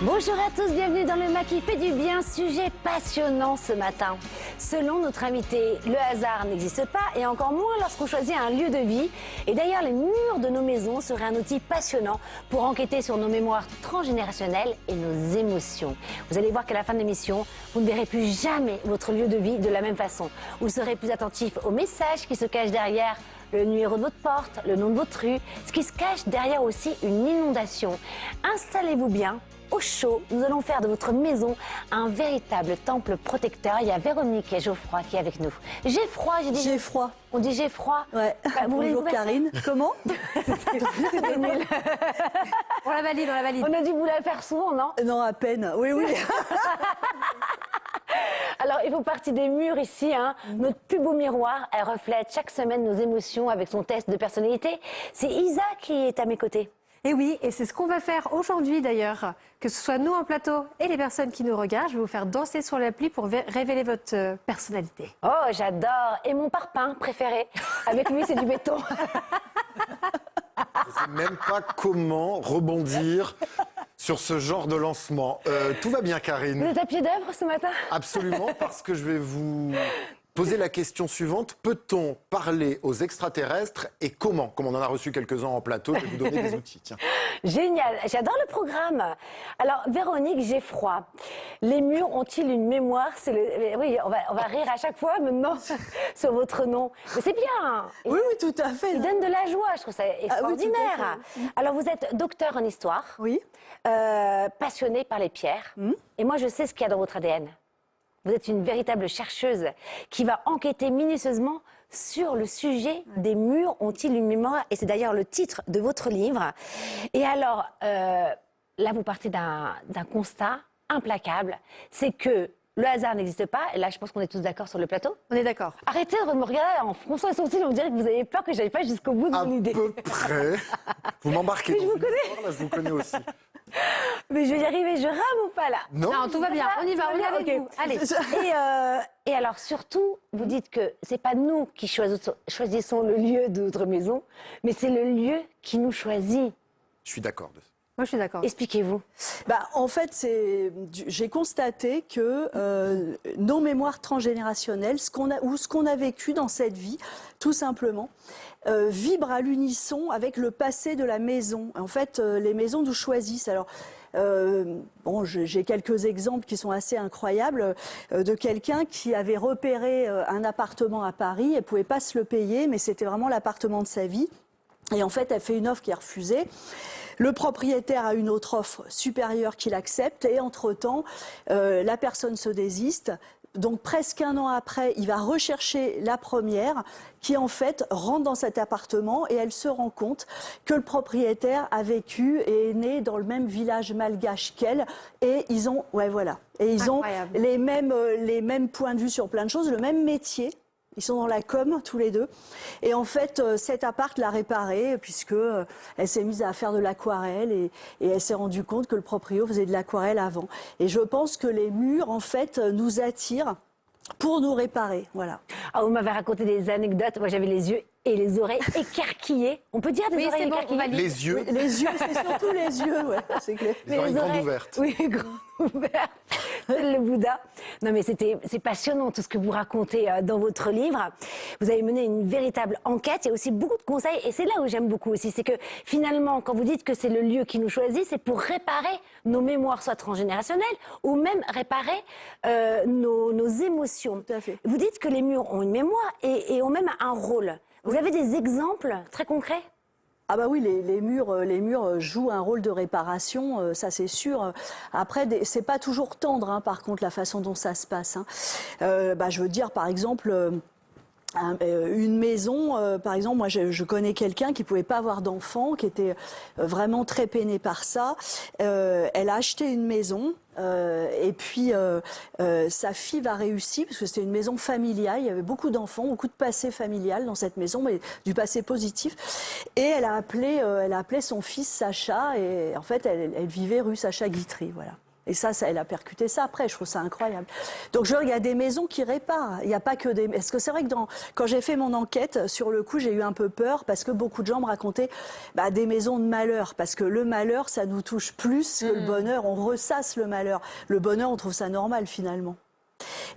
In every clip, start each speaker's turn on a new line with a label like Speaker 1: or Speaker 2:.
Speaker 1: Bonjour à tous, bienvenue dans le MAC qui fait du bien, sujet passionnant ce matin. Selon notre invité, le hasard n'existe pas et encore moins lorsqu'on choisit un lieu de vie. Et d'ailleurs, les murs de nos maisons seraient un outil passionnant pour enquêter sur nos mémoires transgénérationnelles et nos émotions. Vous allez voir qu'à la fin de l'émission, vous ne verrez plus jamais votre lieu de vie de la même façon. Vous serez plus attentif aux messages qui se cachent derrière le numéro de votre porte, le nom de votre rue, ce qui se cache derrière aussi une inondation. Installez-vous bien. Au chaud, nous allons faire de votre maison un véritable temple protecteur. Il y a Véronique et Geoffroy qui est avec nous. J'ai froid, j'ai dit.
Speaker 2: J'ai froid.
Speaker 1: On dit j'ai froid.
Speaker 2: Ouais. Bonjour Karine. Comment?
Speaker 1: C'était nul.
Speaker 3: On la valide, on la valide.
Speaker 1: On a dû vous la faire souvent, non?
Speaker 2: Non, à peine. Oui, oui.
Speaker 1: Alors, il faut partie des murs ici. Notre plus beau miroir, elle reflète chaque semaine nos émotions avec son test de personnalité. C'est Isa qui est à mes côtés.
Speaker 3: Et oui, et c'est ce qu'on va faire aujourd'hui d'ailleurs, que ce soit nous en plateau et les personnes qui nous regardent. Je vais vous faire danser sur l'appli pour révéler votre personnalité.
Speaker 1: Oh, j'adore. Et mon parpaing préféré. Avec lui, c'est du béton.
Speaker 4: Je ne sais même pas comment rebondir sur ce genre de lancement. Tout va bien, Karine?
Speaker 1: Vous êtes à pied d'œuvre ce matin?
Speaker 4: Absolument, parce que je vais vous poser la question suivante. Peut-on parler aux extraterrestres et comment? Comme on en a reçu quelques-uns en plateau, je vais vous donner des outils. Tiens.
Speaker 1: Génial, j'adore le programme. Alors, Véronique, j'ai froid. Les murs ont-ils une mémoire? Oui, on va rire à chaque fois maintenant sur votre nom. Mais c'est bien.
Speaker 2: Oui, oui, tout à fait.
Speaker 1: Il donne de la joie, je trouve ça extraordinaire.
Speaker 2: Ah oui, tout à fait.
Speaker 1: Alors, vous êtes docteur en histoire,
Speaker 2: Oui.
Speaker 1: passionné par les pierres. Et moi, je sais ce qu'il y a dans votre ADN. Vous êtes une véritable chercheuse qui va enquêter minutieusement sur le sujet des murs ont-ils une mémoire? Et c'est d'ailleurs le titre de votre livre. Et alors, là, vous partez d'un constat implacable. C'est que le hasard n'existe pas. Et là, je pense qu'on est tous d'accord sur le plateau.
Speaker 3: On est d'accord.
Speaker 1: Arrêtez de me regarder en fronçant les sourcils. On dirait que vous avez peur que je n'aille pas jusqu'au bout de
Speaker 4: À
Speaker 1: mon idée.
Speaker 4: peu près. Vous m'embarquez
Speaker 1: Mais
Speaker 4: dans
Speaker 1: je vous
Speaker 4: une
Speaker 1: connais.
Speaker 4: histoire, là, je vous connais aussi.
Speaker 1: Mais je vais y arriver. Je rame ou pas là?
Speaker 4: Non,
Speaker 3: Non, tout va bien, on y va, on est avec
Speaker 1: Ok.
Speaker 3: vous. Allez.
Speaker 1: Et alors surtout, vous dites que c'est pas nous qui choisissons le lieu de notre maison, mais c'est le lieu qui nous choisit.
Speaker 4: je suis d'accord.
Speaker 3: Moi, je suis d'accord.
Speaker 1: Expliquez-vous.
Speaker 2: En fait, j'ai constaté que nos mémoires transgénérationnelles, ce qu'on a vécu dans cette vie, tout simplement, vibrent à l'unisson avec le passé de la maison. En fait, les maisons nous choisissent. Alors, j'ai quelques exemples qui sont assez incroyables de quelqu'un qui avait repéré un appartement à Paris, elle pouvait pas se le payer, mais c'était vraiment l'appartement de sa vie. Et en fait, elle fait une offre qui est refusée. Le propriétaire a une autre offre supérieure qu'il accepte et entre-temps, la personne se désiste. Donc presque un an après, il va rechercher la première qui en fait rentre dans cet appartement et elle se rend compte que le propriétaire a vécu et est né dans le même village malgache qu'elle et ils ont,
Speaker 3: Incroyable.
Speaker 2: les mêmes points de vue sur plein de choses, le même métier. Ils sont dans la com, tous les deux. Et en fait, cet appart l'a réparé, puisque elle s'est mise à faire de l'aquarelle et elle s'est rendue compte que le proprio faisait de l'aquarelle avant. Et je pense que les murs, en fait, nous attirent pour nous réparer. Voilà.
Speaker 1: Ah, vous m'avez raconté des anecdotes. Moi, j'avais les yeux et les oreilles écarquillées. On peut dire des
Speaker 3: Oui,
Speaker 1: oreilles
Speaker 3: c'est bon,
Speaker 1: écarquillées.
Speaker 3: on valide.
Speaker 4: Les yeux,
Speaker 2: Les yeux, c'est surtout les yeux, ouais, c'est clair.
Speaker 4: les oreilles grandes ouvertes.
Speaker 1: Oui, grandes ouvertes. Le Bouddha. Non, mais c'est passionnant tout ce que vous racontez dans votre livre. Vous avez mené une véritable enquête. Il y a aussi beaucoup de conseils. Et c'est là où j'aime beaucoup aussi. C'est que finalement, quand vous dites que c'est le lieu qui nous choisit, c'est pour réparer nos mémoires, soit transgénérationnelles, ou même réparer nos émotions.
Speaker 2: Tout à fait.
Speaker 1: Vous dites que les murs ont une mémoire et ont même un rôle. Vous avez des exemples très concrets?
Speaker 2: Ah bah oui, les murs jouent un rôle de réparation, ça c'est sûr. Après, c'est pas toujours tendre, par contre, la façon dont ça se passe. Je veux dire, par exemple, une maison, par exemple, moi je connais quelqu'un qui pouvait pas avoir d'enfant, qui était vraiment très peiné par ça. Elle a acheté une maison. Et puis sa fille va réussir parce que c'était une maison familiale, il y avait beaucoup d'enfants, beaucoup de passé familial dans cette maison, mais du passé positif. Et elle a appelé son fils Sacha et en fait elle vivait rue Sacha Guitry, voilà. Et ça, elle a percuté ça après. Je trouve ça incroyable. Donc, il y a des maisons qui réparent. Il n'y a pas que des... Parce que c'est vrai que quand j'ai fait mon enquête, sur le coup, j'ai eu un peu peur parce que beaucoup de gens me racontaient des maisons de malheur. Parce que le malheur, ça nous touche plus que le bonheur. On ressasse le malheur. Le bonheur, on trouve ça normal, finalement.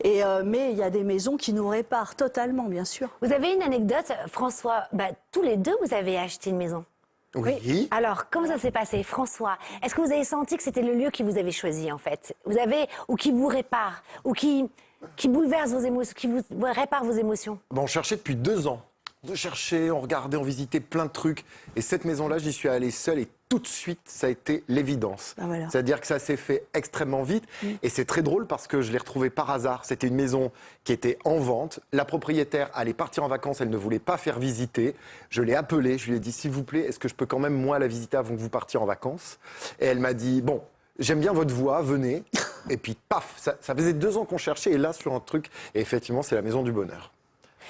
Speaker 2: Mais il y a des maisons qui nous réparent totalement, bien sûr.
Speaker 1: Vous avez une anecdote, François, tous les deux, vous avez acheté une maison.
Speaker 4: Oui.
Speaker 1: Alors, comment ça s'est passé, François? Est-ce que vous avez senti que c'était le lieu qui vous avait choisi, en fait? Ou qui vous répare, ou qui bouleverse vos émotions, qui vous répare vos émotions?
Speaker 4: On cherchait depuis 2 ans. On cherchait, on regardait, on visitait plein de trucs. Et cette maison-là, j'y suis allé seul et tout de suite, ça a été l'évidence.
Speaker 2: Voilà.
Speaker 4: C'est-à-dire que ça s'est fait extrêmement vite. Et c'est très drôle parce que je l'ai retrouvée par hasard. C'était une maison qui était en vente. La propriétaire allait partir en vacances, elle ne voulait pas faire visiter. Je l'ai appelée, je lui ai dit, s'il vous plaît, est-ce que je peux quand même, moi, la visiter avant que vous partiez en vacances? Et elle m'a dit, bon, j'aime bien votre voix, venez. Et puis, paf, ça faisait 2 ans qu'on cherchait. Et là, sur un truc, et effectivement, c'est la maison du bonheur.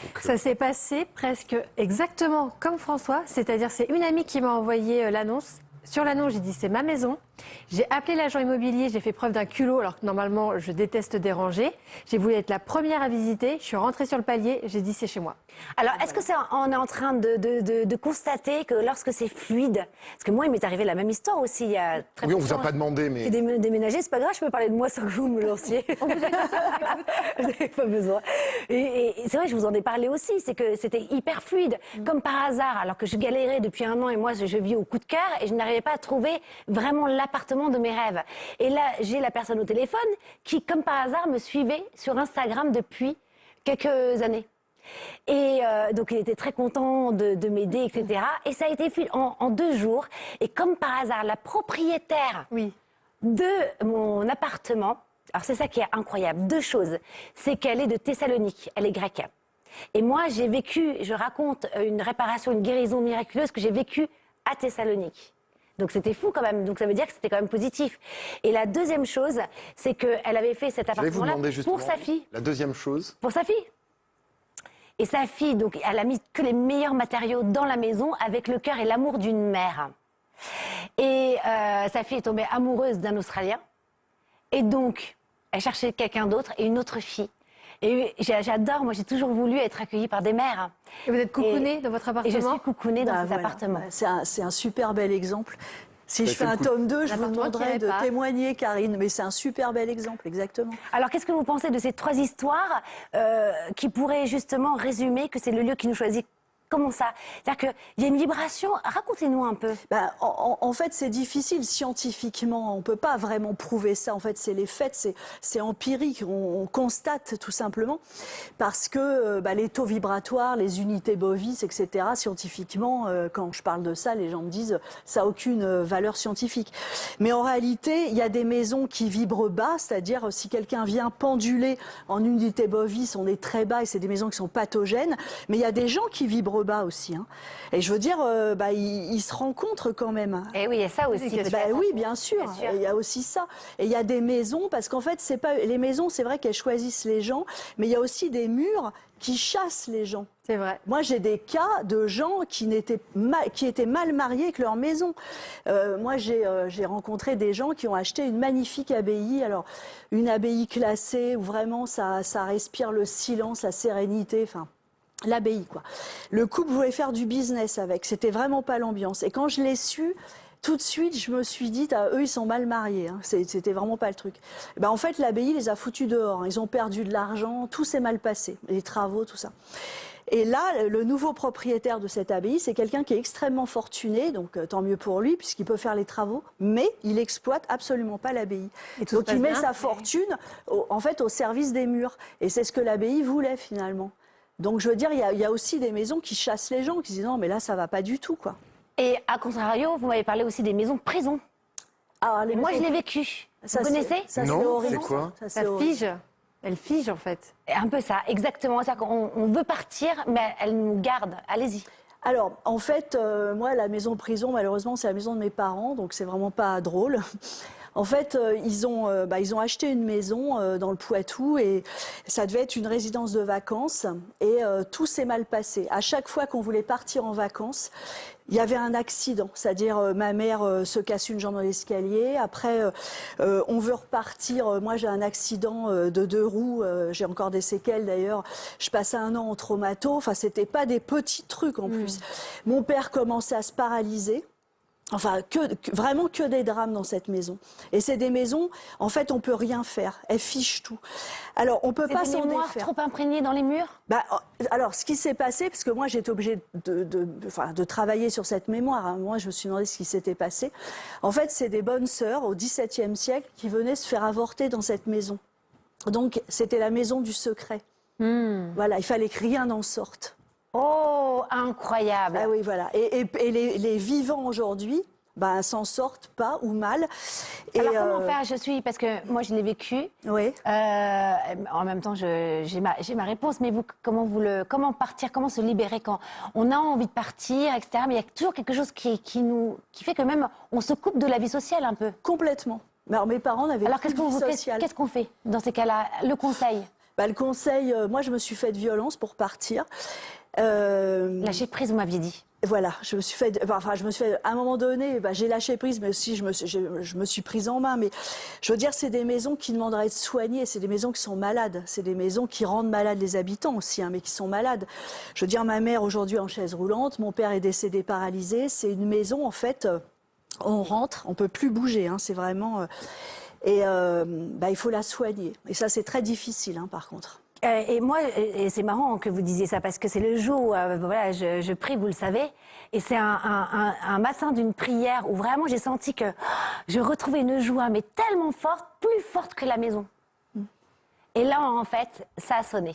Speaker 4: Donc,
Speaker 3: Ça s'est passé presque exactement comme François, c'est-à-dire c'est une amie qui m'a envoyé l'annonce. Sur l'annonce, j'ai dit c'est ma maison. J'ai appelé l'agent immobilier, j'ai fait preuve d'un culot alors que normalement je déteste déranger. J'ai voulu être la première à visiter, je suis rentrée sur le palier, j'ai dit c'est chez moi.
Speaker 1: Alors, est-ce que on est en train de constater que lorsque c'est fluide, parce que moi, il m'est arrivé la même histoire aussi il y a très peu
Speaker 4: oui, on
Speaker 1: de
Speaker 4: vous a
Speaker 1: temps.
Speaker 4: pas demandé, mais...
Speaker 1: J'ai déménagé, c'est pas grave, je peux parler de moi sans que vous me lanciez. Vous n'avez pas besoin. Et c'est vrai, je vous en ai parlé aussi, c'est que c'était hyper fluide, comme par hasard, alors que je galérais depuis 1 an et moi, je vis au coup de cœur et je n'arrivais pas à trouver vraiment l'appartement de mes rêves. Et là, j'ai la personne au téléphone qui, comme par hasard, me suivait sur Instagram depuis quelques années. Et donc, il était très content de m'aider, etc. Et ça a été fait en 2 jours. Et comme par hasard, la propriétaire de mon appartement, alors c'est ça qui est incroyable, 2 choses. C'est qu'elle est de Thessalonique, elle est grecque. Et moi, j'ai vécu, je raconte une réparation, une guérison miraculeuse que j'ai vécue à Thessalonique. Donc c'était fou quand même, donc ça veut dire que c'était quand même positif. Et la deuxième chose, c'est qu'elle avait fait cet
Speaker 4: Je vais vous
Speaker 1: appartement-là
Speaker 4: demander justement
Speaker 1: pour sa fille.
Speaker 4: la deuxième chose.
Speaker 1: Pour sa fille. Et sa fille, donc, elle a mis que les meilleurs matériaux dans la maison avec le cœur et l'amour d'une mère. Et sa fille est tombée amoureuse d'un Australien. Et donc, elle cherchait quelqu'un d'autre et une autre fille. Et j'adore, moi j'ai toujours voulu être accueillie par des mères.
Speaker 3: Et vous êtes coucounée dans votre appartement?
Speaker 1: Et je suis coucounée dans cet
Speaker 2: Voilà.
Speaker 1: appartement.
Speaker 2: C'est un super bel exemple. Si
Speaker 4: Ça
Speaker 2: je fais
Speaker 4: fait
Speaker 2: un
Speaker 4: le coup.
Speaker 2: tome 2, je vous
Speaker 3: L'appartement qui
Speaker 2: demanderai de
Speaker 3: répare.
Speaker 2: témoigner, Karine. Mais c'est un super bel exemple, exactement.
Speaker 1: Alors qu'est-ce que vous pensez de ces 3 histoires qui pourraient justement résumer que c'est le lieu qui nous choisit? Comment ça? C'est-à-dire qu'il y a une vibration. Racontez-nous un peu.
Speaker 2: En fait, c'est difficile scientifiquement. On ne peut pas vraiment prouver ça. En fait, c'est les faits, c'est empirique. On constate tout simplement parce que les taux vibratoires, les unités bovis, etc. Scientifiquement, quand je parle de ça, les gens me disent ça n'a aucune valeur scientifique. Mais en réalité, il y a des maisons qui vibrent bas, c'est-à-dire si quelqu'un vient penduler en unité bovis, on est très bas et c'est des maisons qui sont pathogènes. Mais il y a des gens qui vibrent bas aussi. Hein. Et je veux dire, ils se rencontrent quand même.
Speaker 1: Eh oui, il y a ça aussi.
Speaker 2: Oui, bien sûr.
Speaker 1: Bien sûr.
Speaker 2: Il y a aussi ça. Et il y a des maisons, parce qu'en fait, c'est pas les maisons, c'est vrai qu'elles choisissent les gens, mais il y a aussi des murs qui chassent les gens.
Speaker 3: C'est vrai.
Speaker 2: Moi, j'ai des cas de gens qui étaient mal mariés avec leur maison. Moi, j'ai rencontré des gens qui ont acheté une magnifique abbaye. Alors, une abbaye classée où vraiment ça respire le silence, la sérénité. Enfin, l'abbaye, quoi. Le couple voulait faire du business avec. C'était vraiment pas l'ambiance. Et quand je l'ai su, tout de suite, je me suis dit, eux, ils sont mal mariés. Hein. C'était vraiment pas le truc. En fait, l'abbaye les a foutus dehors. Ils ont perdu de l'argent. Tout s'est mal passé. Les travaux, tout ça. Et là, le nouveau propriétaire de cette abbaye, c'est quelqu'un qui est extrêmement fortuné, donc tant mieux pour lui, puisqu'il peut faire les travaux, mais il exploite absolument pas l'abbaye. Donc il met sa fortune, en fait, au service des murs. Et c'est ce que l'abbaye voulait, finalement. Donc je veux dire, il y a aussi des maisons qui chassent les gens, qui disent non, mais là, ça va pas du tout, quoi.
Speaker 1: Et à contrario, vous m'avez parlé aussi des maisons prisons.
Speaker 2: Ah,
Speaker 1: Et moi, je l'ai vécu. Vous connaissez?
Speaker 2: Ça,
Speaker 4: Non,
Speaker 2: horrible.
Speaker 4: c'est quoi?
Speaker 2: Ça,
Speaker 3: Ça
Speaker 2: c'est horrible.
Speaker 3: fige. Elle fige en fait.
Speaker 1: Un peu ça, exactement. C'est-à-dire qu'on veut partir, mais elle nous garde. Allez-y.
Speaker 2: Alors, en fait, moi, la maison prison, malheureusement, c'est la maison de mes parents, donc c'est vraiment pas drôle. En fait, ils ont acheté une maison dans le Poitou et ça devait être une résidence de vacances et tout s'est mal passé. À chaque fois qu'on voulait partir en vacances, il y avait un accident, c'est-à-dire ma mère se casse une jambe dans l'escalier. Après, on veut repartir. Moi, j'ai un accident de 2 roues. J'ai encore des séquelles d'ailleurs. Je passais 1 an en traumato. Enfin, c'était pas des petits trucs en plus. Mon père commençait à se paralyser. Enfin, vraiment que des drames dans cette maison. Et c'est des maisons, en fait, on peut rien faire. Elles fichent tout. Alors, on peut pas s'en
Speaker 1: mémoires
Speaker 2: défaire.
Speaker 1: trop imprégnées dans les murs?
Speaker 2: Alors, ce qui s'est passé, parce que moi, j'ai été obligée de travailler sur cette mémoire. Hein. Moi, je me suis demandé ce qui s'était passé. En fait, c'est des bonnes sœurs au XVIIe siècle qui venaient se faire avorter dans cette maison. Donc, c'était la maison du secret. Voilà, il fallait que rien n'en sorte.
Speaker 1: Oh, incroyable.
Speaker 2: Ah oui, voilà. Et les vivants aujourd'hui, s'en sortent pas ou mal.
Speaker 1: Alors comment faire? Parce que moi je l'ai vécu.
Speaker 2: Oui.
Speaker 1: En même temps, j'ai ma réponse. Mais vous, comment partir, comment se libérer quand on a envie de partir, etc. Mais il y a toujours quelque chose qui fait que même on se coupe de la vie sociale un peu.
Speaker 2: Complètement. Alors mes parents n'avaient pas de vie sociale.
Speaker 1: Qu'est-ce qu'on fait dans ces cas-là? Le conseil?
Speaker 2: Le conseil, moi je me suis fait de violence pour partir.
Speaker 1: Lâcher prise, vous m'aviez dit.
Speaker 2: Voilà, je me suis fait, à un moment donné, j'ai lâché prise, mais aussi je me suis prise en main. Mais je veux dire, c'est des maisons qui demandent à être soignées, c'est des maisons qui sont malades, c'est des maisons qui rendent malades les habitants aussi, hein, mais qui sont malades. Je veux dire, ma mère aujourd'hui en chaise roulante, mon père est décédé paralysé. C'est une maison, en fait, on rentre, on peut plus bouger, hein, c'est vraiment. Il faut la soigner. Et ça, c'est très difficile, hein, par contre.
Speaker 1: Et moi, c'est marrant que vous disiez ça, parce que c'est le jour où je prie, vous le savez, et c'est un matin d'une prière où vraiment j'ai senti que je retrouvais une joie, mais tellement forte, plus forte que la maison. Et là, en fait, ça a sonné.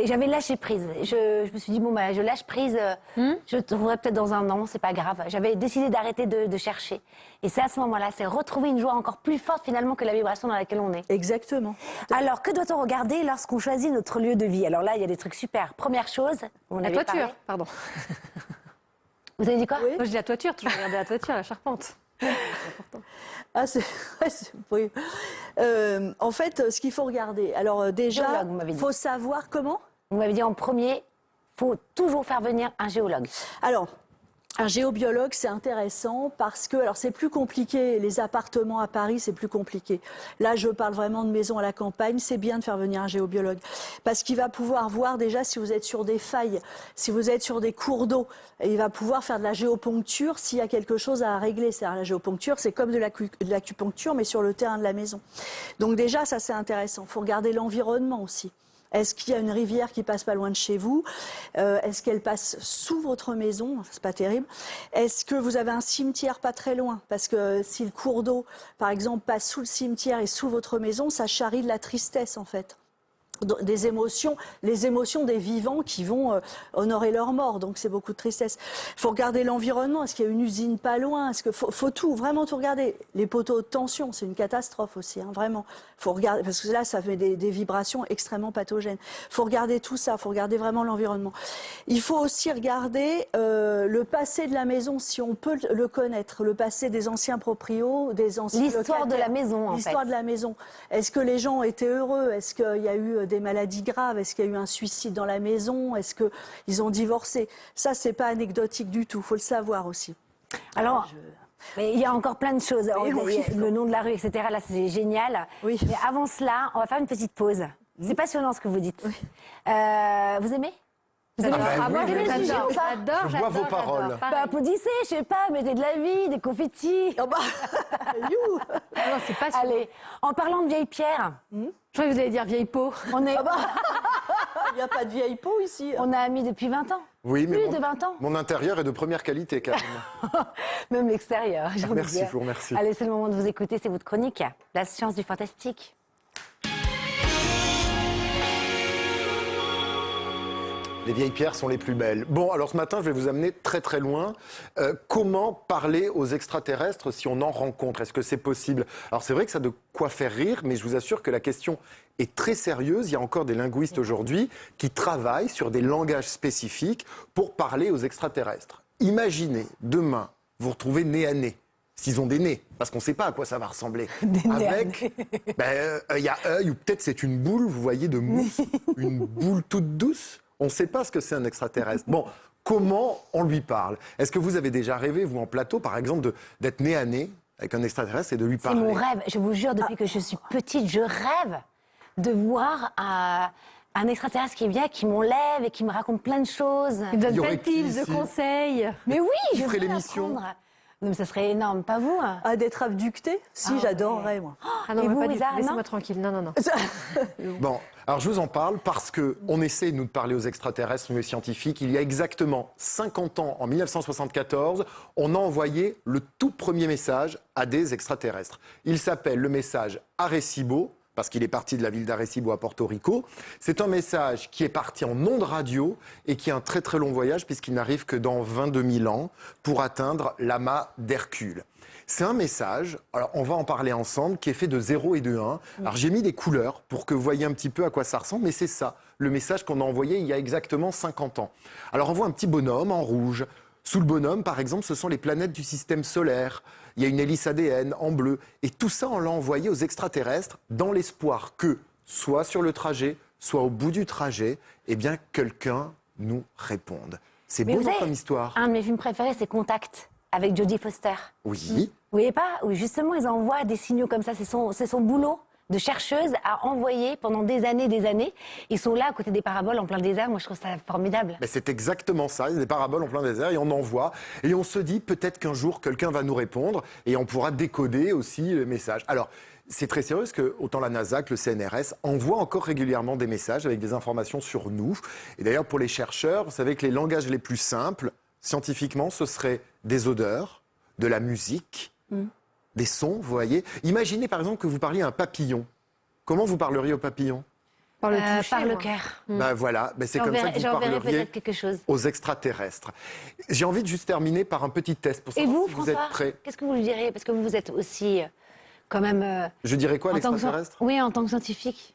Speaker 1: J'avais lâché prise. Je me suis dit, je lâche prise, je trouverai peut-être dans 1 an, c'est pas grave. J'avais décidé d'arrêter de chercher. Et c'est à ce moment-là, c'est retrouver une joie encore plus forte finalement que la vibration dans laquelle on est.
Speaker 2: Exactement.
Speaker 1: Alors, que doit-on regarder lorsqu'on choisit notre lieu de vie? Alors là, il y a des trucs super. Première chose, on
Speaker 3: La toiture, pardon.
Speaker 1: Vous avez dit quoi?
Speaker 2: Oui.
Speaker 3: Moi, je dis la toiture, toujours regarder la toiture, la charpente. C'est important.
Speaker 2: Oui. En fait, ce qu'il faut regarder, alors déjà,
Speaker 1: Géologue, vous m'avez dit.
Speaker 2: faut savoir comment.
Speaker 1: Vous m'avez dit en premier, faut toujours faire venir un géologue.
Speaker 2: Alors, un géobiologue, c'est intéressant parce que, alors c'est plus compliqué, les appartements à Paris, c'est plus compliqué. Là, je parle vraiment de maisons à la campagne, c'est bien de faire venir un géobiologue parce qu'il va pouvoir voir déjà si vous êtes sur des failles, si vous êtes sur des cours d'eau, et il va pouvoir faire de la géoponcture s'il y a quelque chose à régler. C'est-à-dire la géoponcture, c'est comme de l'acupuncture, mais sur le terrain de la maison. Donc déjà, ça c'est intéressant. Il faut regarder l'environnement aussi. Est-ce qu'il y a une rivière qui passe pas loin de chez vous? Est-ce qu'elle passe sous votre maison? C'est pas terrible. Est-ce que vous avez un cimetière pas très loin? Parce que si le cours d'eau, par exemple, passe sous le cimetière et sous votre maison, ça charrie de la tristesse, en fait. Des émotions, les émotions des vivants qui vont honorer leur mort, donc c'est beaucoup de tristesse. Il faut regarder l'environnement, est-ce qu'il y a une usine pas loin, est-ce que faut tout, vraiment tout regarder. Les poteaux de tension, c'est une catastrophe aussi, hein, vraiment. Faut regarder, parce que là, ça fait des vibrations extrêmement pathogènes. Faut regarder tout ça, faut regarder vraiment l'environnement. Il faut aussi regarder le passé de la maison, si on peut le connaître, le passé des anciens proprios, des anciens
Speaker 1: L'histoire de la maison, en fait.
Speaker 2: L'histoire de la maison. Est-ce que les gens ont été heureux? Est-ce qu'il y a eu des maladies graves? Est-ce qu'il y a eu un suicide dans la maison? Est-ce qu'ils ont divorcé? Ça, c'est pas anecdotique du tout. Il faut le savoir aussi.
Speaker 1: Alors, mais il y a encore plein de choses.
Speaker 2: Oui, oui.
Speaker 1: Le nom de la rue, etc. Là, c'est génial.
Speaker 2: Oui.
Speaker 1: Mais avant cela, on va faire une petite pause. C'est passionnant ce que vous dites. Vous aimez? Vous aimez
Speaker 4: oui,
Speaker 1: vous aimez le sujet ou pas?
Speaker 3: J'adore,
Speaker 4: Je bois vos paroles.
Speaker 1: Applaudissez, je sais pas, mettez de la vie, des confettis.
Speaker 2: Oh bah, you.
Speaker 3: Non, c'est pas sûr.
Speaker 1: Allez, en parlant de vieilles pierres,
Speaker 3: Je croyais que vous allez dire vieille peau.
Speaker 1: on est...
Speaker 2: Il n'y a pas de vieille peau ici.
Speaker 1: On a mis depuis 20 ans.
Speaker 4: Oui, mais
Speaker 1: Plus de 20 ans.
Speaker 4: Mon intérieur est de première qualité, quand même.
Speaker 1: Même l'extérieur. j'ai envie de
Speaker 4: Merci,
Speaker 1: dire.
Speaker 4: je vous remercie.
Speaker 1: Allez, c'est le moment de vous écouter, c'est votre chronique, la science du fantastique.
Speaker 4: Les vieilles pierres sont les plus belles. Bon, alors ce matin, je vais vous amener très très loin. Comment parler aux extraterrestres si on en rencontre? Est-ce que c'est possible? Alors c'est vrai que ça a de quoi faire rire, mais je vous assure que la question est très sérieuse. Il y a encore des linguistes aujourd'hui qui travaillent sur des langages spécifiques pour parler aux extraterrestres. Imaginez, demain, vous retrouvez nez à nez. s'ils ont des nez, parce qu'on ne sait pas à quoi ça va ressembler.
Speaker 1: Des nez à
Speaker 4: Avec, il y a œil, ou peut-être c'est une boule, vous voyez, de mousse, une boule toute douce. On ne sait pas ce que c'est un extraterrestre. Bon, comment on lui parle? Est-ce que vous avez déjà rêvé, vous, en plateau, par exemple, d'être nez à nez avec un extraterrestre et de lui
Speaker 1: C'est
Speaker 4: parler?
Speaker 1: mon rêve. Je vous jure, depuis que je suis petite, je rêve de voir un extraterrestre qui vient, qui m'enlève et qui me raconte plein de choses.
Speaker 3: Il donne
Speaker 4: Il y
Speaker 3: plein
Speaker 4: aurait
Speaker 3: de
Speaker 4: qui
Speaker 3: tips, de
Speaker 4: ici
Speaker 3: conseils.
Speaker 1: Mais oui, je
Speaker 4: ferait
Speaker 1: veux
Speaker 4: l'émission?
Speaker 1: apprendre. Non, mais ça serait énorme, pas vous?
Speaker 2: Ah, d'être abducté? Si,
Speaker 1: Ah,
Speaker 2: j'adorerais, moi.
Speaker 3: Ah non,
Speaker 1: Et
Speaker 3: mais
Speaker 1: vous,
Speaker 3: pas du tout.
Speaker 1: Isa, non
Speaker 3: Laissez-moi tranquille. Non, non, non.
Speaker 4: Bon, alors je vous en parle parce qu'on essaie, nous, de parler aux extraterrestres, nous les scientifiques. Il y a exactement 50 ans, en 1974, on a envoyé le tout premier message à des extraterrestres. Il s'appelle le message Arecibo, parce qu'il est parti de la ville d'Arecibo à Porto Rico. C'est un message qui est parti en ondes radio et qui est un très très long voyage puisqu'il n'arrive que dans 22 000 ans pour atteindre l'amas d'Hercule. C'est un message, alors on va en parler ensemble, qui est fait de 0 et de 1. Alors j'ai mis des couleurs pour que vous voyez un petit peu à quoi ça ressemble, mais c'est ça, le message qu'on a envoyé il y a exactement 50 ans. Alors on voit un petit bonhomme en rouge. Sous le bonhomme, par exemple, ce sont les planètes du système solaire. Il y a une hélice ADN en bleu. Et tout ça, on l'a envoyé aux extraterrestres dans l'espoir que, soit sur le trajet, soit au bout du trajet, eh bien, quelqu'un nous réponde. C'est
Speaker 1: Mais
Speaker 4: beau
Speaker 1: vous
Speaker 4: non,
Speaker 1: savez,
Speaker 4: comme histoire.
Speaker 1: Un de mes films préférés, c'est Contact, avec Jodie Foster.
Speaker 4: Oui.
Speaker 1: Vous voyez pas? Où justement, ils envoient des signaux comme ça. C'est son boulot de chercheuse à envoyer pendant des années. Ils sont là à côté des paraboles en plein désert. Moi, je trouve ça formidable.
Speaker 4: Mais c'est exactement ça. Il y a des paraboles en plein désert et on envoie. Et on se dit peut-être qu'un jour, quelqu'un va nous répondre et on pourra décoder aussi le message. Alors, c'est très sérieux parce que autant la NASA que le CNRS envoient encore régulièrement des messages avec des informations sur nous. Et d'ailleurs, pour les chercheurs, vous savez que les langages les plus simples, scientifiquement, ce serait des odeurs, de la musique, des sons, vous voyez. Imaginez par exemple que vous parliez à un papillon. Comment vous parleriez au papillon?
Speaker 3: Par le toucher,
Speaker 1: Par le
Speaker 3: moi.
Speaker 1: cœur.
Speaker 4: Ben voilà, ben c'est comme ça que vous
Speaker 1: J'enverrai
Speaker 4: parleriez
Speaker 1: peut-être quelque chose.
Speaker 4: aux extraterrestres. J'ai envie de juste terminer par un petit test pour
Speaker 1: Et
Speaker 4: savoir
Speaker 1: vous,
Speaker 4: si vous
Speaker 1: François,
Speaker 4: êtes prêts.
Speaker 1: qu'est-ce que vous lui diriez? Parce que vous êtes aussi quand même...
Speaker 4: Je dirais quoi à
Speaker 1: en tant que
Speaker 4: l'extraterrestre?
Speaker 1: Oui, en tant que scientifique.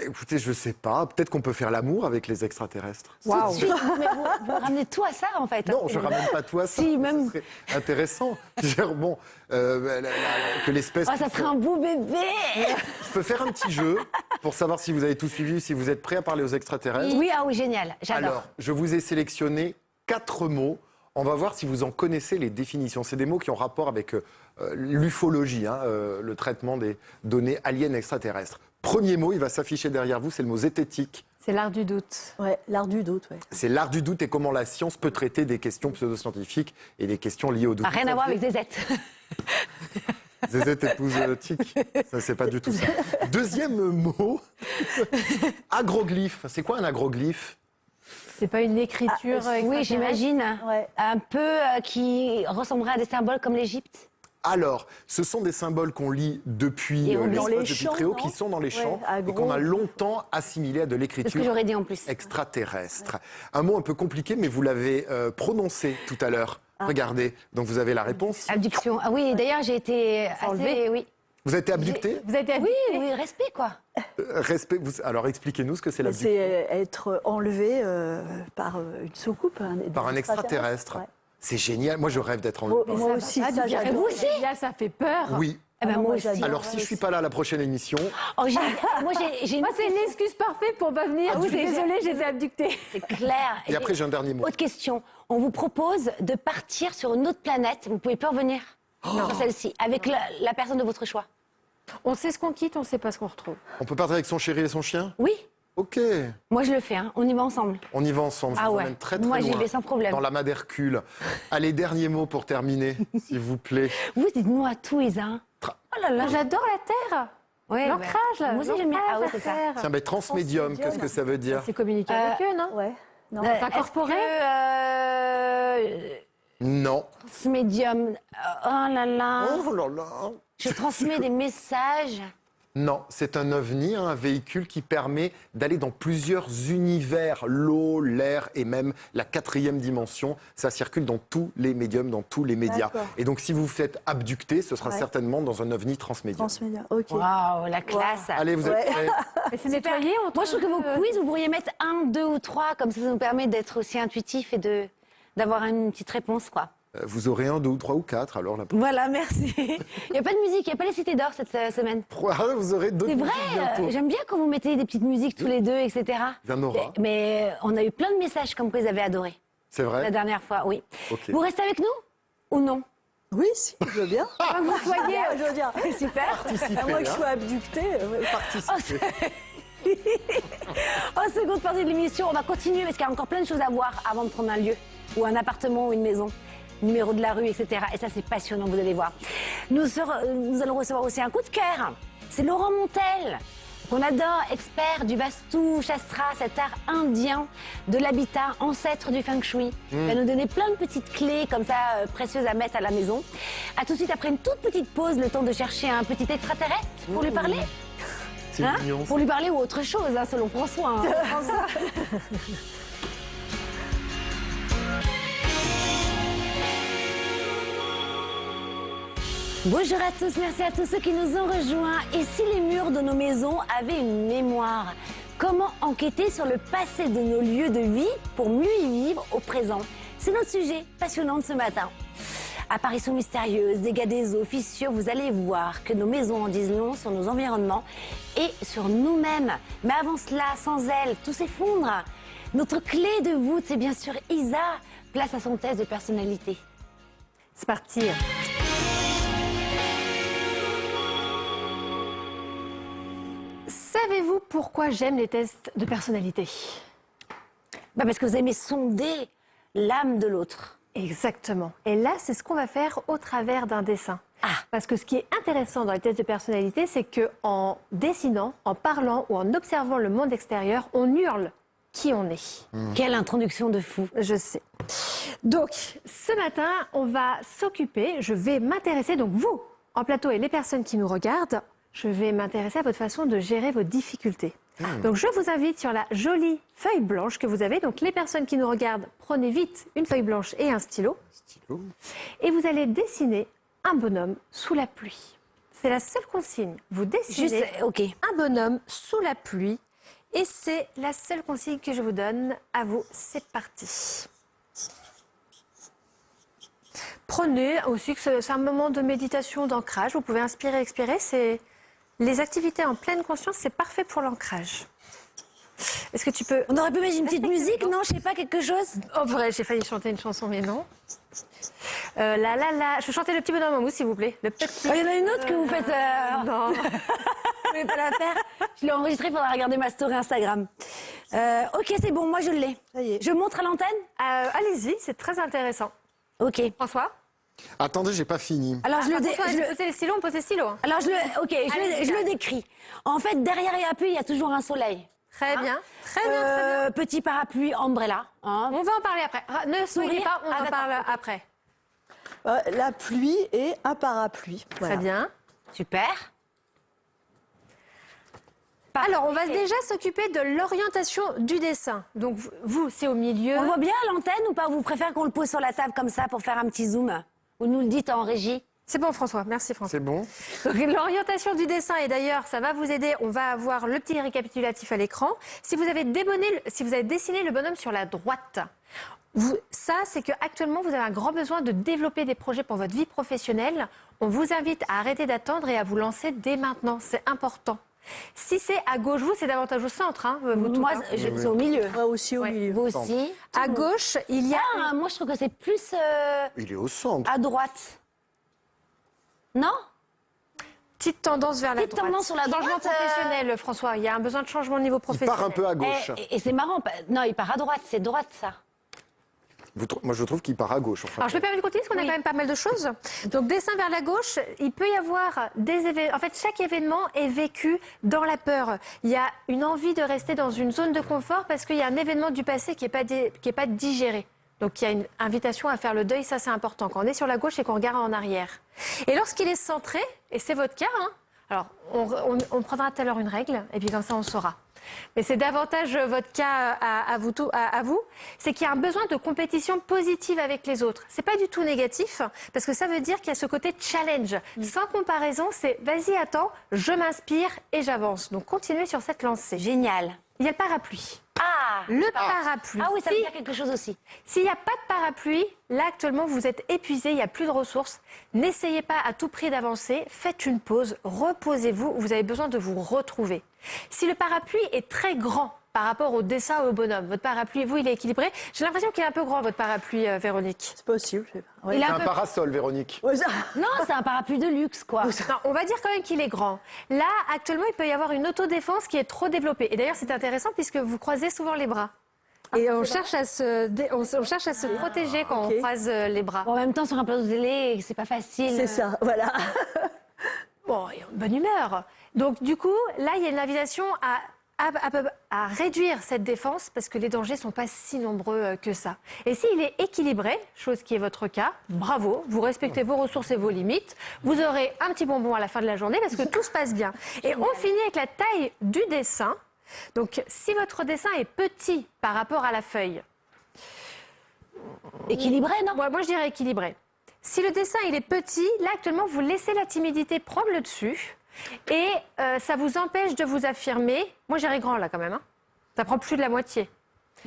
Speaker 4: Écoutez, je sais pas. Peut-être qu'on peut faire l'amour avec les extraterrestres.
Speaker 1: Waouh. Mais vous ramenez tout à ça, en fait.
Speaker 4: Non, je ramène pas tout à ça.
Speaker 1: Si,
Speaker 4: mais
Speaker 1: même-
Speaker 4: Ce serait intéressant. Je veux dire, bon, que l'espèce...
Speaker 1: Oh, ça ferait un beau bébé.
Speaker 4: Je peux faire un petit jeu pour savoir si vous avez tout suivi, si vous êtes prêts à parler aux extraterrestres.
Speaker 1: Oui, ah oui, génial. J'adore.
Speaker 4: Alors, je vous ai sélectionné 4 mots. On va voir si vous en connaissez les définitions. C'est des mots qui ont rapport avec l'ufologie, hein, le traitement des données aliens extraterrestres. Premier mot, il va s'afficher derrière vous, c'est le mot zététique.
Speaker 3: C'est l'art du doute.
Speaker 2: Ouais, l'art du doute, ouais.
Speaker 4: C'est l'art du doute et comment la science peut traiter des questions pseudo-scientifiques et des questions liées au doute.
Speaker 1: Rien à voir avec Zézette.
Speaker 4: Zézette épouse Tic. Ça, c'est pas du tout ça. Deuxième mot, agroglyphe. C'est quoi un agroglyphe?
Speaker 3: C'est pas une écriture
Speaker 1: Oui,
Speaker 3: extraterrestre.
Speaker 1: j'imagine.
Speaker 2: Ouais.
Speaker 1: Un peu qui ressemblerait à des symboles comme l'Égypte.
Speaker 4: Alors, ce sont des symboles qu'on lit depuis
Speaker 1: Et dans
Speaker 4: l'espace,
Speaker 2: les
Speaker 4: depuis
Speaker 2: champs,
Speaker 4: très haut,
Speaker 2: non
Speaker 4: qui sont dans les
Speaker 2: Ouais,
Speaker 4: champs
Speaker 2: à
Speaker 4: et qu'on a
Speaker 2: gros.
Speaker 4: longtemps assimilé à de
Speaker 1: C'est ce que
Speaker 4: l'écriture
Speaker 1: j'aurais dit en plus.
Speaker 4: extraterrestre. Un mot un peu compliqué, mais vous l'avez prononcé tout à l'heure. Regardez, donc vous avez la réponse.
Speaker 1: Abduction. Ah oui, d'ailleurs, j'ai été assez...
Speaker 3: enlevé.
Speaker 1: Oui.
Speaker 4: Vous avez été abducté?
Speaker 3: Vous avez été
Speaker 1: Oui,
Speaker 3: abducté.
Speaker 1: oui, respect, quoi.
Speaker 4: Respect. Alors expliquez-nous ce que c'est l'abduction.
Speaker 2: C'est être enlevé par une soucoupe.
Speaker 4: Par un extraterrestre.
Speaker 2: Ouais.
Speaker 4: C'est génial. Moi, je rêve d'être enlevé.
Speaker 2: Oh, moi aussi,
Speaker 3: Ah,
Speaker 2: ça,
Speaker 3: du
Speaker 2: j'adore.
Speaker 1: Vous aussi
Speaker 3: Là, ça fait peur.
Speaker 4: Oui.
Speaker 1: Eh ben,
Speaker 2: Ah,
Speaker 1: moi
Speaker 2: moi,
Speaker 1: aussi.
Speaker 2: j'adore.
Speaker 4: Alors, si je suis pas là à la prochaine émission,
Speaker 1: Oh, moi, j'ai
Speaker 3: Moi, c'est une excuse parfaite pour pas venir.
Speaker 1: Ah oui,
Speaker 3: Je suis
Speaker 1: c'est-
Speaker 3: désolée, j'étais abductée.
Speaker 1: C'est clair.
Speaker 4: et après j'ai un dernier mot.
Speaker 1: Autre question. On vous propose de partir sur une autre planète. Vous pouvez plus revenir sur celle-ci avec la personne de votre choix.
Speaker 3: On sait ce qu'on quitte, on sait pas ce qu'on retrouve.
Speaker 4: On peut partir avec son chéri et son chien?
Speaker 1: Oui,
Speaker 4: Ok.
Speaker 1: moi je le fais. Hein. On y va ensemble.
Speaker 4: On y va ensemble. Je
Speaker 1: Ah
Speaker 4: vous
Speaker 1: ouais.
Speaker 4: emmène très très
Speaker 1: Moi, j'y
Speaker 4: loin.
Speaker 1: vais sans problème.
Speaker 4: Dans l'amas d'Hercule. Allez, dernier mot pour terminer, s'il vous plaît.
Speaker 1: Vous dites-nous à tout, Isa. Oh là là.
Speaker 3: J'adore la Terre.
Speaker 1: Ouais,
Speaker 3: L'ancrage, là.
Speaker 1: Moi aussi j'aime bien. Ah oui, c'est ça.
Speaker 4: Tiens, mais transmédium, qu'est-ce que ça veut dire?
Speaker 3: C'est communiquer avec eux, non?
Speaker 2: Ouais. Non.
Speaker 1: Est-ce
Speaker 3: Incorporé
Speaker 1: que,
Speaker 4: Non.
Speaker 1: transmédium. Oh là là.
Speaker 4: Oh là là.
Speaker 1: Je transmets des messages.
Speaker 4: Non, c'est un ovni, un véhicule qui permet d'aller dans plusieurs univers, l'eau, l'air et même la 4e dimension. Ça circule dans tous les médiums, dans tous les médias.
Speaker 2: D'accord.
Speaker 4: Et donc, si vous vous faites abducter, ce sera
Speaker 2: Ouais.
Speaker 4: certainement dans un ovni transmédium.
Speaker 2: Transmédia. Ok.
Speaker 1: Waouh, la classe.
Speaker 4: Allez, vous êtes
Speaker 2: Ouais.
Speaker 4: prêts?
Speaker 3: Mais c'est nettoyé.
Speaker 1: Moi, je trouve que vos quiz, vous pourriez mettre 1, 2 ou 3, comme ça nous permet d'être aussi intuitif et d'avoir une petite réponse, quoi.
Speaker 4: Vous aurez 1, 2 ou 3 ou 4, alors là.
Speaker 1: Voilà, merci. Il n'y a pas de musique, il n'y a pas les cités d'or cette semaine.
Speaker 4: Vous aurez d'autres
Speaker 1: C'est vrai,
Speaker 4: musiques bientôt.
Speaker 1: j'aime bien quand vous mettez des petites musiques tous les deux, etc.
Speaker 4: Il y en aura.
Speaker 1: Mais on a eu plein de messages comme quoi ils avaient adoré.
Speaker 4: C'est
Speaker 1: La
Speaker 4: vrai.
Speaker 1: dernière fois, oui.
Speaker 4: Ok.
Speaker 1: Vous restez avec nous ou non?
Speaker 2: Oui, si, je veux bien.
Speaker 1: Vous soyez,
Speaker 2: Je veux dire,
Speaker 1: super.
Speaker 2: à moins que je sois abductée.
Speaker 1: En seconde partie de l'émission, on va continuer parce qu'il y a encore plein de choses à voir avant de prendre un lieu ou un appartement ou une maison, numéro de la rue, etc. Et ça, c'est passionnant, vous allez voir. Nous allons recevoir aussi un coup de cœur. C'est Laurent Montel, qu'on adore, expert du Vastu Shastra, cet art indien de l'habitat, ancêtre du Feng Shui. Il va nous donner plein de petites clés comme ça, précieuses à mettre à la maison. À tout de suite après une toute petite pause, le temps de chercher un petit extraterrestre pour lui parler.
Speaker 4: C'est mignon.
Speaker 1: Pour lui parler ou autre chose, selon François. François. Bonjour à tous, merci à tous ceux qui nous ont rejoints. Et si les murs de nos maisons avaient une mémoire, comment enquêter sur le passé de nos lieux de vie pour mieux y vivre au présent? C'est notre sujet passionnant de ce matin. Apparitions mystérieuses, dégâts des eaux, fissures, vous allez voir que nos maisons en disent long sur nos environnements et sur nous-mêmes. Mais avant cela, sans elle, tout s'effondre. Notre clé de voûte, c'est bien sûr Isa, place à son test de personnalité.
Speaker 3: C'est parti. Savez-vous pourquoi j'aime les tests de personnalité?
Speaker 1: Parce que vous aimez sonder l'âme de l'autre.
Speaker 3: Exactement. Et là, c'est ce qu'on va faire au travers d'un dessin. Parce que ce qui est intéressant dans les tests de personnalité, c'est qu'en dessinant, en parlant ou en observant le monde extérieur, on hurle qui on est.
Speaker 1: Quelle introduction de fou.
Speaker 3: Je sais. Donc, ce matin, on va s'occuper, je vais m'intéresser, donc vous, en plateau et les personnes qui nous regardent, je vais m'intéresser à votre façon de gérer vos difficultés. Donc, je vous invite sur la jolie feuille blanche que vous avez. Donc, les personnes qui nous regardent, prenez vite une feuille blanche et un stylo. Et vous allez dessiner un bonhomme sous la pluie. C'est la seule consigne. Vous dessinez un bonhomme sous la pluie. Et c'est la seule consigne que je vous donne. À vous, c'est parti. Prenez aussi que c'est un moment de méditation, d'ancrage. Vous pouvez inspirer, expirer. C'est les activités en pleine conscience, c'est parfait pour l'ancrage. Est-ce que tu peux...
Speaker 1: On aurait pu mettre une petite musique, non? Je sais pas, quelque chose?
Speaker 3: Oh, vrai, j'ai failli chanter une chanson, mais non. Je peux chanter le petit bonhomme en mousse, s'il vous plaît. Le petit...
Speaker 1: Il y en a une autre que vous faites...
Speaker 3: Non.
Speaker 1: Vous pouvez pas la faire? Je l'ai enregistrée, il faudra regarder ma story Instagram. Ok, c'est bon, moi je l'ai.
Speaker 2: Ça y est.
Speaker 1: Je montre à l'antenne?
Speaker 3: Allez-y, c'est très intéressant.
Speaker 1: Ok.
Speaker 3: François?
Speaker 4: Attendez, j'ai pas fini.
Speaker 1: Alors je le
Speaker 3: Poser les stylos, on pose les stylos. Hein.
Speaker 1: Alors je le décris. En fait, derrière les parapluies, il y a toujours un soleil.
Speaker 3: Très bien, très bien, très bien.
Speaker 1: Petit parapluie, umbrella. Hein.
Speaker 3: On va en parler après. Ne souriez pas, on en
Speaker 1: d'accord.
Speaker 3: parle après.
Speaker 2: La pluie et un parapluie. Voilà.
Speaker 3: Très bien.
Speaker 1: Super.
Speaker 3: Alors, on va déjà s'occuper de l'orientation du dessin. Donc, vous, c'est au milieu.
Speaker 1: On voit bien à l'antenne ou pas? Vous préférez qu'on le pose sur la table comme ça pour faire un petit zoom? Vous nous le dites en régie?
Speaker 3: C'est bon, François. Merci, François.
Speaker 4: C'est bon?
Speaker 3: Donc, l'orientation du dessin, et d'ailleurs, ça va vous aider. On va avoir le petit récapitulatif à l'écran. Si vous avez dessiné le bonhomme sur la droite, ça, c'est qu'actuellement, vous avez un grand besoin de développer des projets pour votre vie professionnelle. On vous invite à arrêter d'attendre et à vous lancer dès maintenant. C'est important. Si c'est à gauche, vous, c'est davantage au centre. Hein,
Speaker 1: Moi, c'est au milieu.
Speaker 2: Moi aussi au milieu.
Speaker 1: Vous aussi.
Speaker 3: À gauche, il y a...
Speaker 1: Moi, je trouve que c'est plus
Speaker 4: Il est au centre.
Speaker 1: à droite. Non?
Speaker 3: Petite tendance vers la
Speaker 1: Petite
Speaker 3: droite.
Speaker 1: tendance sur la
Speaker 3: Changement
Speaker 1: droite,
Speaker 3: professionnel, François. Il y a un besoin de changement au niveau
Speaker 4: Il
Speaker 3: professionnel.
Speaker 4: part un peu à gauche.
Speaker 1: Et c'est marrant. Non, il part à droite. C'est droite, ça.
Speaker 4: Moi, je trouve qu'il part à gauche. Enfin,
Speaker 3: Alors, je peux permettre de continuer parce qu'on a quand même pas mal de choses. Donc, dessin vers la gauche, il peut y avoir des événements. En fait, chaque événement est vécu dans la peur. Il y a une envie de rester dans une zone de confort parce qu'il y a un événement du passé qui n'est pas digéré. Donc, il y a une invitation à faire le deuil, ça c'est important. Quand on est sur la gauche et qu'on regarde en arrière. Et lorsqu'il est centré, et c'est votre cas, hein, alors on prendra tout à l'heure une règle, et puis comme ça on saura. Mais c'est davantage votre cas à vous, c'est qu'il y a un besoin de compétition positive avec les autres. C'est pas du tout négatif, parce que ça veut dire qu'il y a ce côté challenge. Sans comparaison, c'est vas-y, attends, je m'inspire et j'avance. Donc continuez sur cette lancée.
Speaker 1: Génial.
Speaker 3: il y a le parapluie.
Speaker 1: Ah,
Speaker 3: Le parapluie.
Speaker 1: Ah oui, ça veut dire quelque chose aussi.
Speaker 3: S'il n'y a pas de parapluie, là actuellement vous êtes épuisé, il n'y a plus de ressources. N'essayez pas à tout prix d'avancer, faites une pause, reposez-vous, vous avez besoin de vous retrouver. Si le parapluie est très grand par rapport au dessin ou au bonhomme, votre parapluie, vous, il est équilibré. J'ai l'impression qu'il est un peu grand, votre parapluie, Véronique.
Speaker 2: C'est possible. Je sais pas. Ouais.
Speaker 1: Il a
Speaker 4: C'est
Speaker 1: un
Speaker 4: un
Speaker 1: peu-
Speaker 4: parasol, Véronique.
Speaker 2: Ouais, ça-
Speaker 1: Non, c'est un parapluie de luxe, quoi.
Speaker 3: Non, on va dire quand même qu'il est grand. Là, actuellement, il peut y avoir une autodéfense qui est trop développée. Et d'ailleurs, c'est intéressant puisque vous croisez souvent les bras. Et on cherche à on cherche à se protéger quand
Speaker 2: ok.
Speaker 3: on croise les bras.
Speaker 1: Bon, en même temps, sur un plateau de télé, c'est pas facile.
Speaker 2: C'est ça, voilà.
Speaker 3: Bon, et en bonne humeur. Donc, du coup, là, il y a une invitation à réduire cette défense parce que les dangers ne sont pas si nombreux que ça. Et s'il est équilibré, chose qui est votre cas, bravo, vous respectez vos ressources et vos limites, vous aurez un petit bonbon à la fin de la journée parce que tout se passe bien. Et on finit avec la taille du dessin. Donc, si votre dessin est petit par rapport à la feuille,
Speaker 1: Équilibré, non?
Speaker 3: moi je dirais équilibré. Si le dessin il est petit, là actuellement vous laissez la timidité prendre le dessus et ça vous empêche de vous affirmer. Moi j'irais grand là quand même, hein. Ça prend plus de la moitié.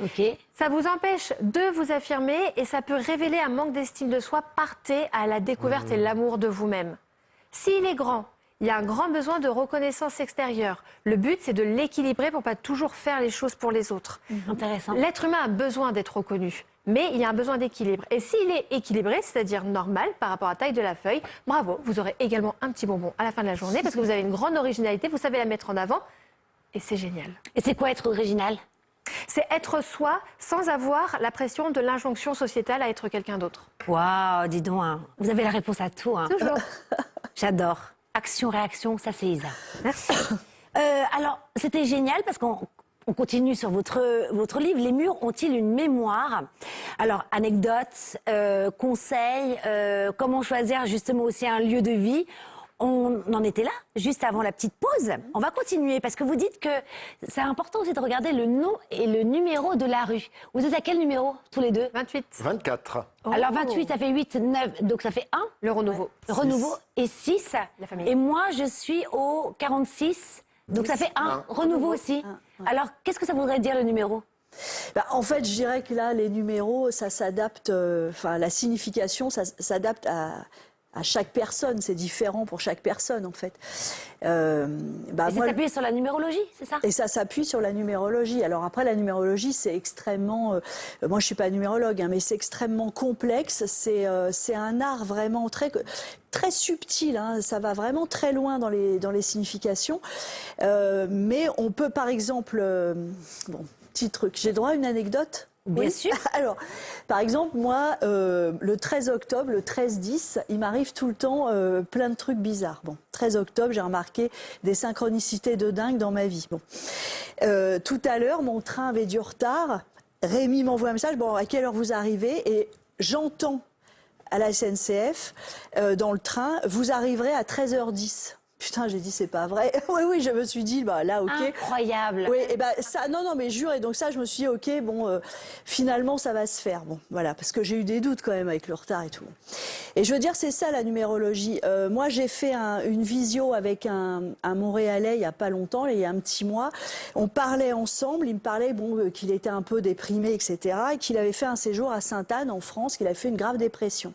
Speaker 1: Ok.
Speaker 3: Ça vous empêche de vous affirmer et ça peut révéler un manque d'estime de soi. Partez à la découverte et l'amour de vous-même. S'il est grand, il y a un grand besoin de reconnaissance extérieure. Le but, c'est de l'équilibrer pour pas toujours faire les choses pour les autres.
Speaker 1: Intéressant.
Speaker 3: L'être humain a besoin d'être reconnu, mais il y a un besoin d'équilibre. Et s'il est équilibré, c'est-à-dire normal par rapport à la taille de la feuille, bravo, vous aurez également un petit bonbon à la fin de la journée parce que vous avez une grande originalité, vous savez la mettre en avant et c'est génial.
Speaker 1: Et c'est quoi être original?
Speaker 3: C'est être soi sans avoir la pression de l'injonction sociétale à être quelqu'un d'autre.
Speaker 1: Waouh, dis donc, hein. Vous avez la réponse à tout. Hein.
Speaker 3: Toujours.
Speaker 1: J'adore. Action-réaction, ça c'est Isa.
Speaker 3: Merci.
Speaker 1: Alors, c'était génial parce qu'on continue sur votre livre. Les murs ont-ils une mémoire? Alors, anecdotes, conseils, comment choisir justement aussi un lieu de vie. On en était là, juste avant la petite pause. On va continuer parce que vous dites que c'est important aussi de regarder le nom et le numéro de la rue. Vous êtes à quel numéro, tous les deux?
Speaker 3: 28.
Speaker 4: 24.
Speaker 1: Alors 28, ça fait 8, 9, donc ça fait 1.
Speaker 3: Le renouveau.
Speaker 1: Renouveau et 6.
Speaker 3: La famille.
Speaker 1: Et moi, je suis au 46, donc ça fait 1. Renouveau aussi. Alors, qu'est-ce que ça voudrait dire le numéro?
Speaker 2: Bah, en fait, je dirais que là, les numéros, ça s'adapte, enfin, la signification, ça s'adapte à chaque personne. C'est différent pour chaque personne, en fait.
Speaker 1: Et ça s'appuie sur la numérologie, c'est ça?
Speaker 2: Et ça s'appuie sur la numérologie. Alors après, la numérologie, c'est extrêmement... moi, je suis pas numérologue, hein, mais c'est extrêmement complexe. C'est un art vraiment très subtil, hein, ça va vraiment très loin dans les significations. Mais on peut, par exemple... bon, petit truc, j'ai droit à une anecdote?
Speaker 1: Bien
Speaker 2: Oui.
Speaker 1: sûr.
Speaker 2: Alors, par exemple, moi, le 13 octobre, le 13-10, il m'arrive tout le temps plein de trucs bizarres. Bon, 13 octobre, j'ai remarqué des synchronicités de dingue dans ma vie. Bon. Tout à l'heure, mon train avait du retard. Rémi m'envoie un message, bon, à quelle heure vous arrivez? Et j'entends à la SNCF, dans le train, vous arriverez à 13h10. Putain, j'ai dit, c'est pas vrai. Oui, je me suis dit, bah là, ok.
Speaker 1: Incroyable.
Speaker 2: Oui, et ben ça, non, mais jure, et donc ça, je me suis dit, ok, bon, finalement, ça va se faire. Bon, voilà, parce que j'ai eu des doutes quand même avec le retard et tout. Et je veux dire, c'est ça la numérologie. Moi, j'ai fait une visio avec un Montréalais il y a pas longtemps, il y a un petit mois. On parlait ensemble, il me parlait, bon, qu'il était un peu déprimé, etc., et qu'il avait fait un séjour à Sainte-Anne, en France, qu'il avait fait une grave dépression.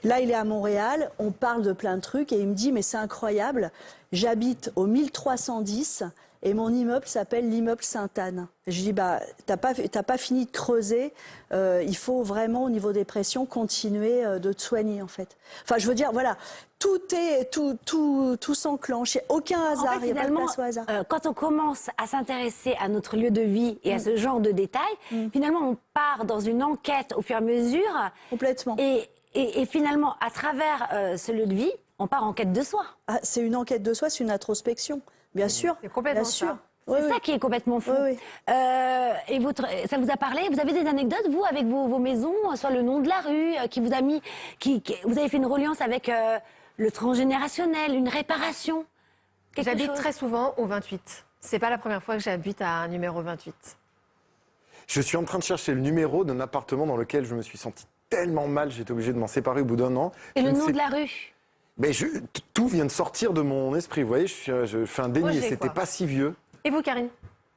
Speaker 2: Là, il est à Montréal, on parle de plein de trucs, et il me dit, mais c'est incroyable. J'habite au 1310 et mon immeuble s'appelle l'immeuble Sainte-Anne. Je dis, bah, t'as pas fini de creuser, il faut vraiment, au niveau des pressions, continuer de te soigner, en fait. Enfin, je veux dire, voilà, tout s'enclenche, il n'y a aucun hasard,
Speaker 1: En fait,
Speaker 2: il n'y a pas de
Speaker 1: finalement,
Speaker 2: place au hasard.
Speaker 1: quand on commence à s'intéresser à notre lieu de vie et à ce genre de détails, finalement, on part dans une enquête au fur et à mesure.
Speaker 2: Complètement.
Speaker 1: Et finalement, à travers ce lieu de vie, on part en quête de soi.
Speaker 2: Ah, c'est une enquête de soi, c'est une introspection, bien sûr.
Speaker 3: C'est complètement
Speaker 2: bien sûr.
Speaker 3: ça.
Speaker 2: Oui,
Speaker 1: C'est
Speaker 2: oui.
Speaker 1: ça qui est complètement fou.
Speaker 2: Oui, oui.
Speaker 1: Et ça vous a parlé? Vous avez des anecdotes, vous, avec vos maisons, soit le nom de la rue, qui vous a mis... vous avez fait une reliance avec le transgénérationnel, une réparation? Quelque
Speaker 3: J'habite
Speaker 1: chose?
Speaker 3: très souvent au 28. C'est pas la première fois que j'habite à un numéro 28.
Speaker 4: Je suis en train de chercher le numéro d'un appartement dans lequel je me suis senti tellement mal, j'étais obligé de m'en séparer au bout d'un an.
Speaker 1: Et
Speaker 4: Je
Speaker 1: le
Speaker 4: ne
Speaker 1: nom
Speaker 4: sais-
Speaker 1: de la rue?
Speaker 4: Mais tout vient de sortir de mon esprit, vous voyez, je fais un déni,
Speaker 3: Projet,
Speaker 4: et c'était
Speaker 3: quoi.
Speaker 4: pas si vieux.
Speaker 3: Et vous, Karine?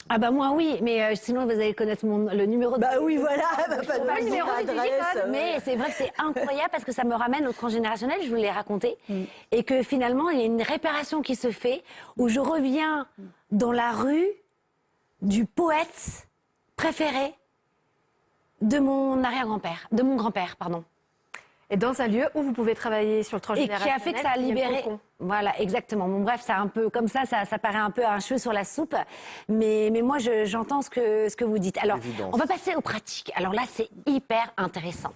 Speaker 1: Ah bah moi oui, mais sinon vous allez connaître le numéro de...
Speaker 2: Bah oui, voilà,
Speaker 1: Pas le numéro du téléphone, mais c'est vrai que c'est incroyable parce que ça me ramène au transgénérationnel, je vous l'ai raconté, et que finalement il y a une réparation qui se fait où je reviens dans la rue du poète préféré de mon arrière-grand-père, de mon grand-père, pardon.
Speaker 3: Et dans un lieu où vous pouvez travailler sur le
Speaker 1: Et
Speaker 3: transgénérationnel.
Speaker 1: qui a fait que ça a
Speaker 3: il y le
Speaker 1: libéré.
Speaker 3: cocon.
Speaker 1: Voilà, exactement. Bon, bref, c'est un peu comme ça paraît un peu un cheveu sur la soupe. Mais moi, j'entends ce que vous dites. Alors,
Speaker 4: Évidence.
Speaker 1: on va passer aux pratiques. Alors là, c'est hyper intéressant.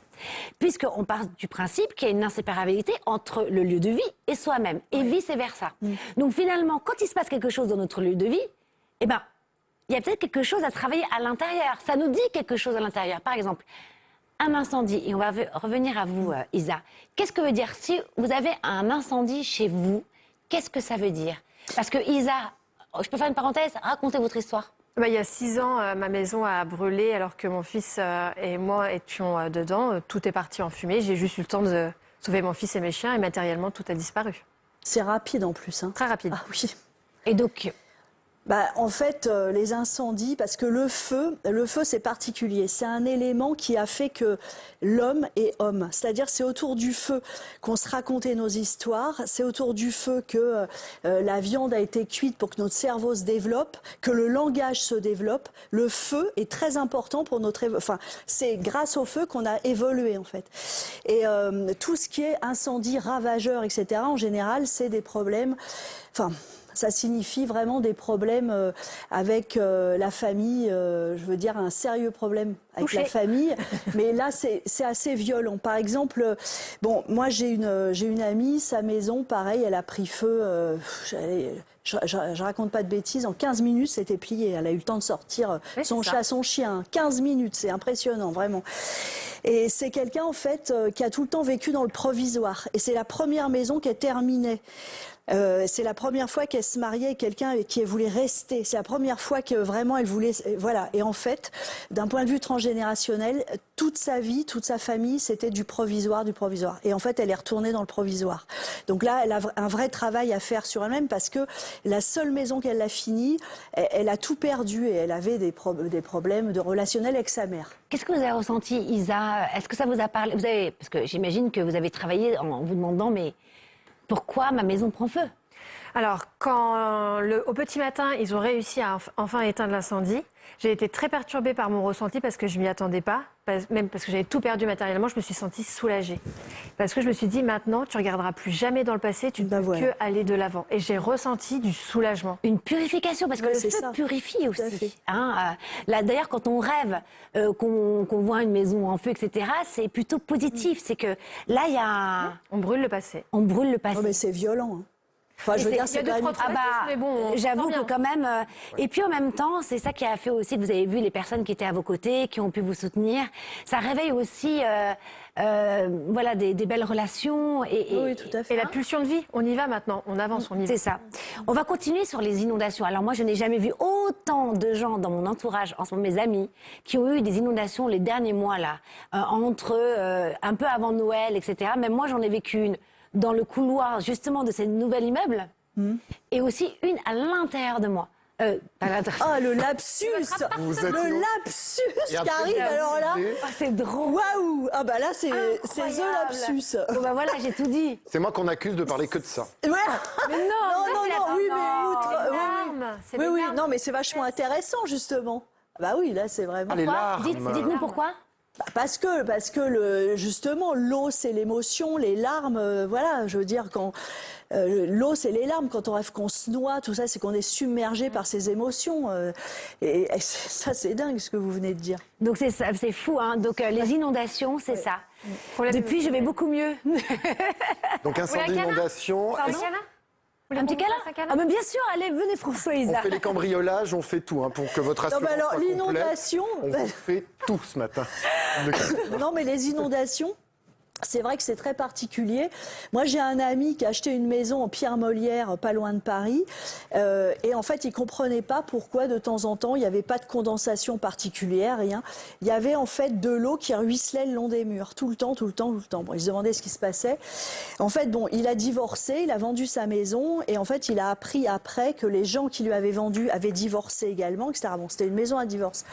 Speaker 1: Puisqu'on part du principe qu'il y a une inséparabilité entre le lieu de vie et soi-même. Et vice-versa. Donc finalement, quand il se passe quelque chose dans notre lieu de vie, eh ben, il y a peut-être quelque chose à travailler à l'intérieur. Ça nous dit quelque chose à l'intérieur. Par exemple, un incendie, et on va revenir à vous, Isa. Qu'est-ce que veut dire si vous avez un incendie chez vous? Qu'est-ce que ça veut dire? Parce que Isa, je peux faire une parenthèse? Racontez votre histoire.
Speaker 3: Bah, il y a 6 ans, ma maison a brûlé alors que mon fils et moi étions dedans. Tout est parti en fumée. J'ai juste eu le temps de sauver mon fils et mes chiens et matériellement, tout a disparu.
Speaker 2: C'est rapide en plus. Hein.
Speaker 3: Très rapide.
Speaker 2: Ah oui.
Speaker 1: Et donc,
Speaker 2: En fait, les incendies, parce que le feu c'est particulier. C'est un élément qui a fait que l'homme est homme. C'est-à-dire c'est autour du feu qu'on se racontait nos histoires. C'est autour du feu que la viande a été cuite pour que notre cerveau se développe, que le langage se développe. Le feu est très important pour notre... c'est grâce au feu qu'on a évolué, en fait. Et tout ce qui est incendie, ravageur, etc., en général, c'est des problèmes... Ça signifie vraiment des problèmes avec la famille, je veux dire un sérieux problème avec la famille. Mais là, c'est assez violent. Par exemple, moi j'ai une amie, sa maison, pareil, elle a pris feu. Je raconte pas de bêtises, en 15 minutes, c'était plié. Elle a eu le temps de sortir son chat, son chien. 15 minutes, c'est impressionnant, vraiment. Et c'est quelqu'un, en fait, qui a tout le temps vécu dans le provisoire. Et c'est la première maison qu'elle terminait. C'est la première fois qu'elle se mariait avec quelqu'un qui voulait rester. C'est la première fois que vraiment elle voulait... Voilà. Et en fait, d'un point de vue transgénérationnel, toute sa vie, toute sa famille, c'était du provisoire, du provisoire. Et en fait, elle est retournée dans le provisoire. Donc là, elle a un vrai travail à faire sur elle-même parce que la seule maison qu'elle a finie, elle a tout perdu et elle avait des problèmes de relationnel avec sa mère.
Speaker 1: qu'est-ce que vous avez ressenti, Isa? Est-ce que ça vous a parlé? Parce que j'imagine que vous avez travaillé en vous demandant, mais pourquoi ma maison prend feu?
Speaker 3: Alors, quand au petit matin, ils ont réussi à enfin éteindre l'incendie, j'ai été très perturbée par mon ressenti parce que je ne m'y attendais pas, même parce que j'avais tout perdu matériellement, je me suis sentie soulagée. Parce que je me suis dit, maintenant, tu ne regarderas plus jamais dans le passé, tu ne peux que aller de l'avant. Et j'ai ressenti du soulagement.
Speaker 1: Une purification, parce que le feu purifie aussi. Là, d'ailleurs, quand on rêve qu'on voit une maison en feu, etc., c'est plutôt positif. C'est que là, il y a...
Speaker 3: On brûle le passé.
Speaker 1: On brûle le passé.
Speaker 2: Oh, mais c'est violent, hein. Enfin, je veux dire, c'est quand même...
Speaker 3: mais bon,
Speaker 1: j'avoue que quand même... Et puis en même temps, c'est ça qui a fait aussi que vous avez vu les personnes qui étaient à vos côtés, qui ont pu vous soutenir. Ça réveille aussi voilà, des belles relations.
Speaker 2: Oui, tout à fait.
Speaker 3: Et la pulsion de vie, on y va maintenant, on avance, on y va.
Speaker 1: C'est ça. On va continuer sur les inondations. Alors moi, je n'ai jamais vu autant de gens dans mon entourage, en ce moment mes amis, qui ont eu des inondations les derniers mois, là, entre un peu avant Noël, etc. Même moi, j'en ai vécu une dans le couloir justement de ces nouvel immeuble et aussi une à l'intérieur de moi.
Speaker 2: Ah, le lapsus Le lapsus qui arrive, alors là
Speaker 1: c'est drôle.
Speaker 2: Waouh. Ah bah là, c'est the lapsus.
Speaker 1: Bon bah voilà, j'ai tout dit.
Speaker 4: C'est moi qu'on accuse de parler que de ça.
Speaker 2: Ouais.
Speaker 1: Mais non,
Speaker 2: oui, mais outre... Oui,
Speaker 3: larmes.
Speaker 2: non, mais c'est vachement intéressant, justement. Bah oui, là, c'est vraiment...
Speaker 4: Ah, les larmes.
Speaker 1: Dites-nous pourquoi.
Speaker 2: Parce que justement, l'eau, c'est l'émotion, les larmes, voilà, je veux dire, quand l'eau, c'est les larmes, quand on rêve qu'on se noie, tout ça, c'est qu'on est submergé par ces émotions. Et ça, c'est dingue, ce que vous venez de dire.
Speaker 1: Donc c'est fou, hein. Donc les inondations, c'est ça. Depuis, je vais beaucoup mieux.
Speaker 4: Donc incendie, inondation.
Speaker 1: Un petit câlin? Ah mais bien sûr, allez, venez François, Isa.
Speaker 4: On fait les cambriolages, on fait tout pour que votre assurance
Speaker 2: alors,
Speaker 4: soit
Speaker 2: l'inondation...
Speaker 4: complète. On fait tout ce matin.
Speaker 2: Non, mais les inondations... C'est vrai que c'est très particulier. Moi, j'ai un ami qui a acheté une maison en pierre Molière, pas loin de Paris. Et en fait, il comprenait pas pourquoi, de temps en temps, il n'y avait pas de condensation particulière, rien. Il y avait en fait de l'eau qui ruisselait le long des murs, tout le temps. Bon, il se demandait ce qui se passait. En fait, bon, il a divorcé, il a vendu sa maison. Et en fait, il a appris après que les gens qui lui avaient vendu avaient divorcé également, etc. Bon, c'était une maison à divorce.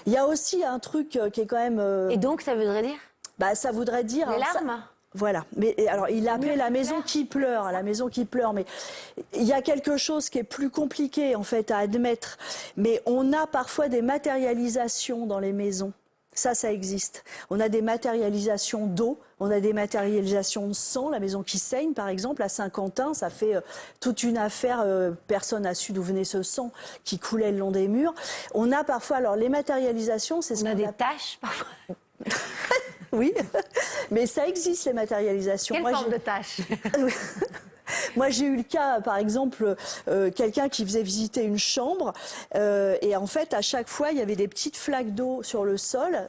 Speaker 2: Il y a aussi un truc qui est quand même...
Speaker 1: Et donc, ça voudrait dire
Speaker 2: Bah, ça voudrait dire...
Speaker 1: les
Speaker 2: alors, ça-
Speaker 1: larmes.
Speaker 2: Voilà. Mais alors, il a appelé la maison qui pleure, la maison qui pleure. Mais il y a quelque chose qui est plus compliqué, en fait, à admettre. Mais on a parfois des matérialisations dans les maisons. Ça existe. On a des matérialisations d'eau, on a des matérialisations de sang. La maison qui saigne, par exemple, à Saint-Quentin, ça fait toute une affaire. Personne n'a su d'où venait ce sang qui coulait le long des murs. On a parfois, alors les matérialisations, c'est ce
Speaker 1: On a
Speaker 2: qu'on
Speaker 1: des
Speaker 2: appelle...
Speaker 1: taches parfois.
Speaker 2: Oui, mais ça existe, les matérialisations.
Speaker 3: Quelle
Speaker 2: Moi,
Speaker 3: forme
Speaker 2: j'ai-
Speaker 3: de tâche?
Speaker 2: Moi, j'ai eu le cas, par exemple, quelqu'un qui faisait visiter une chambre et en fait, à chaque fois, il y avait des petites flaques d'eau sur le sol.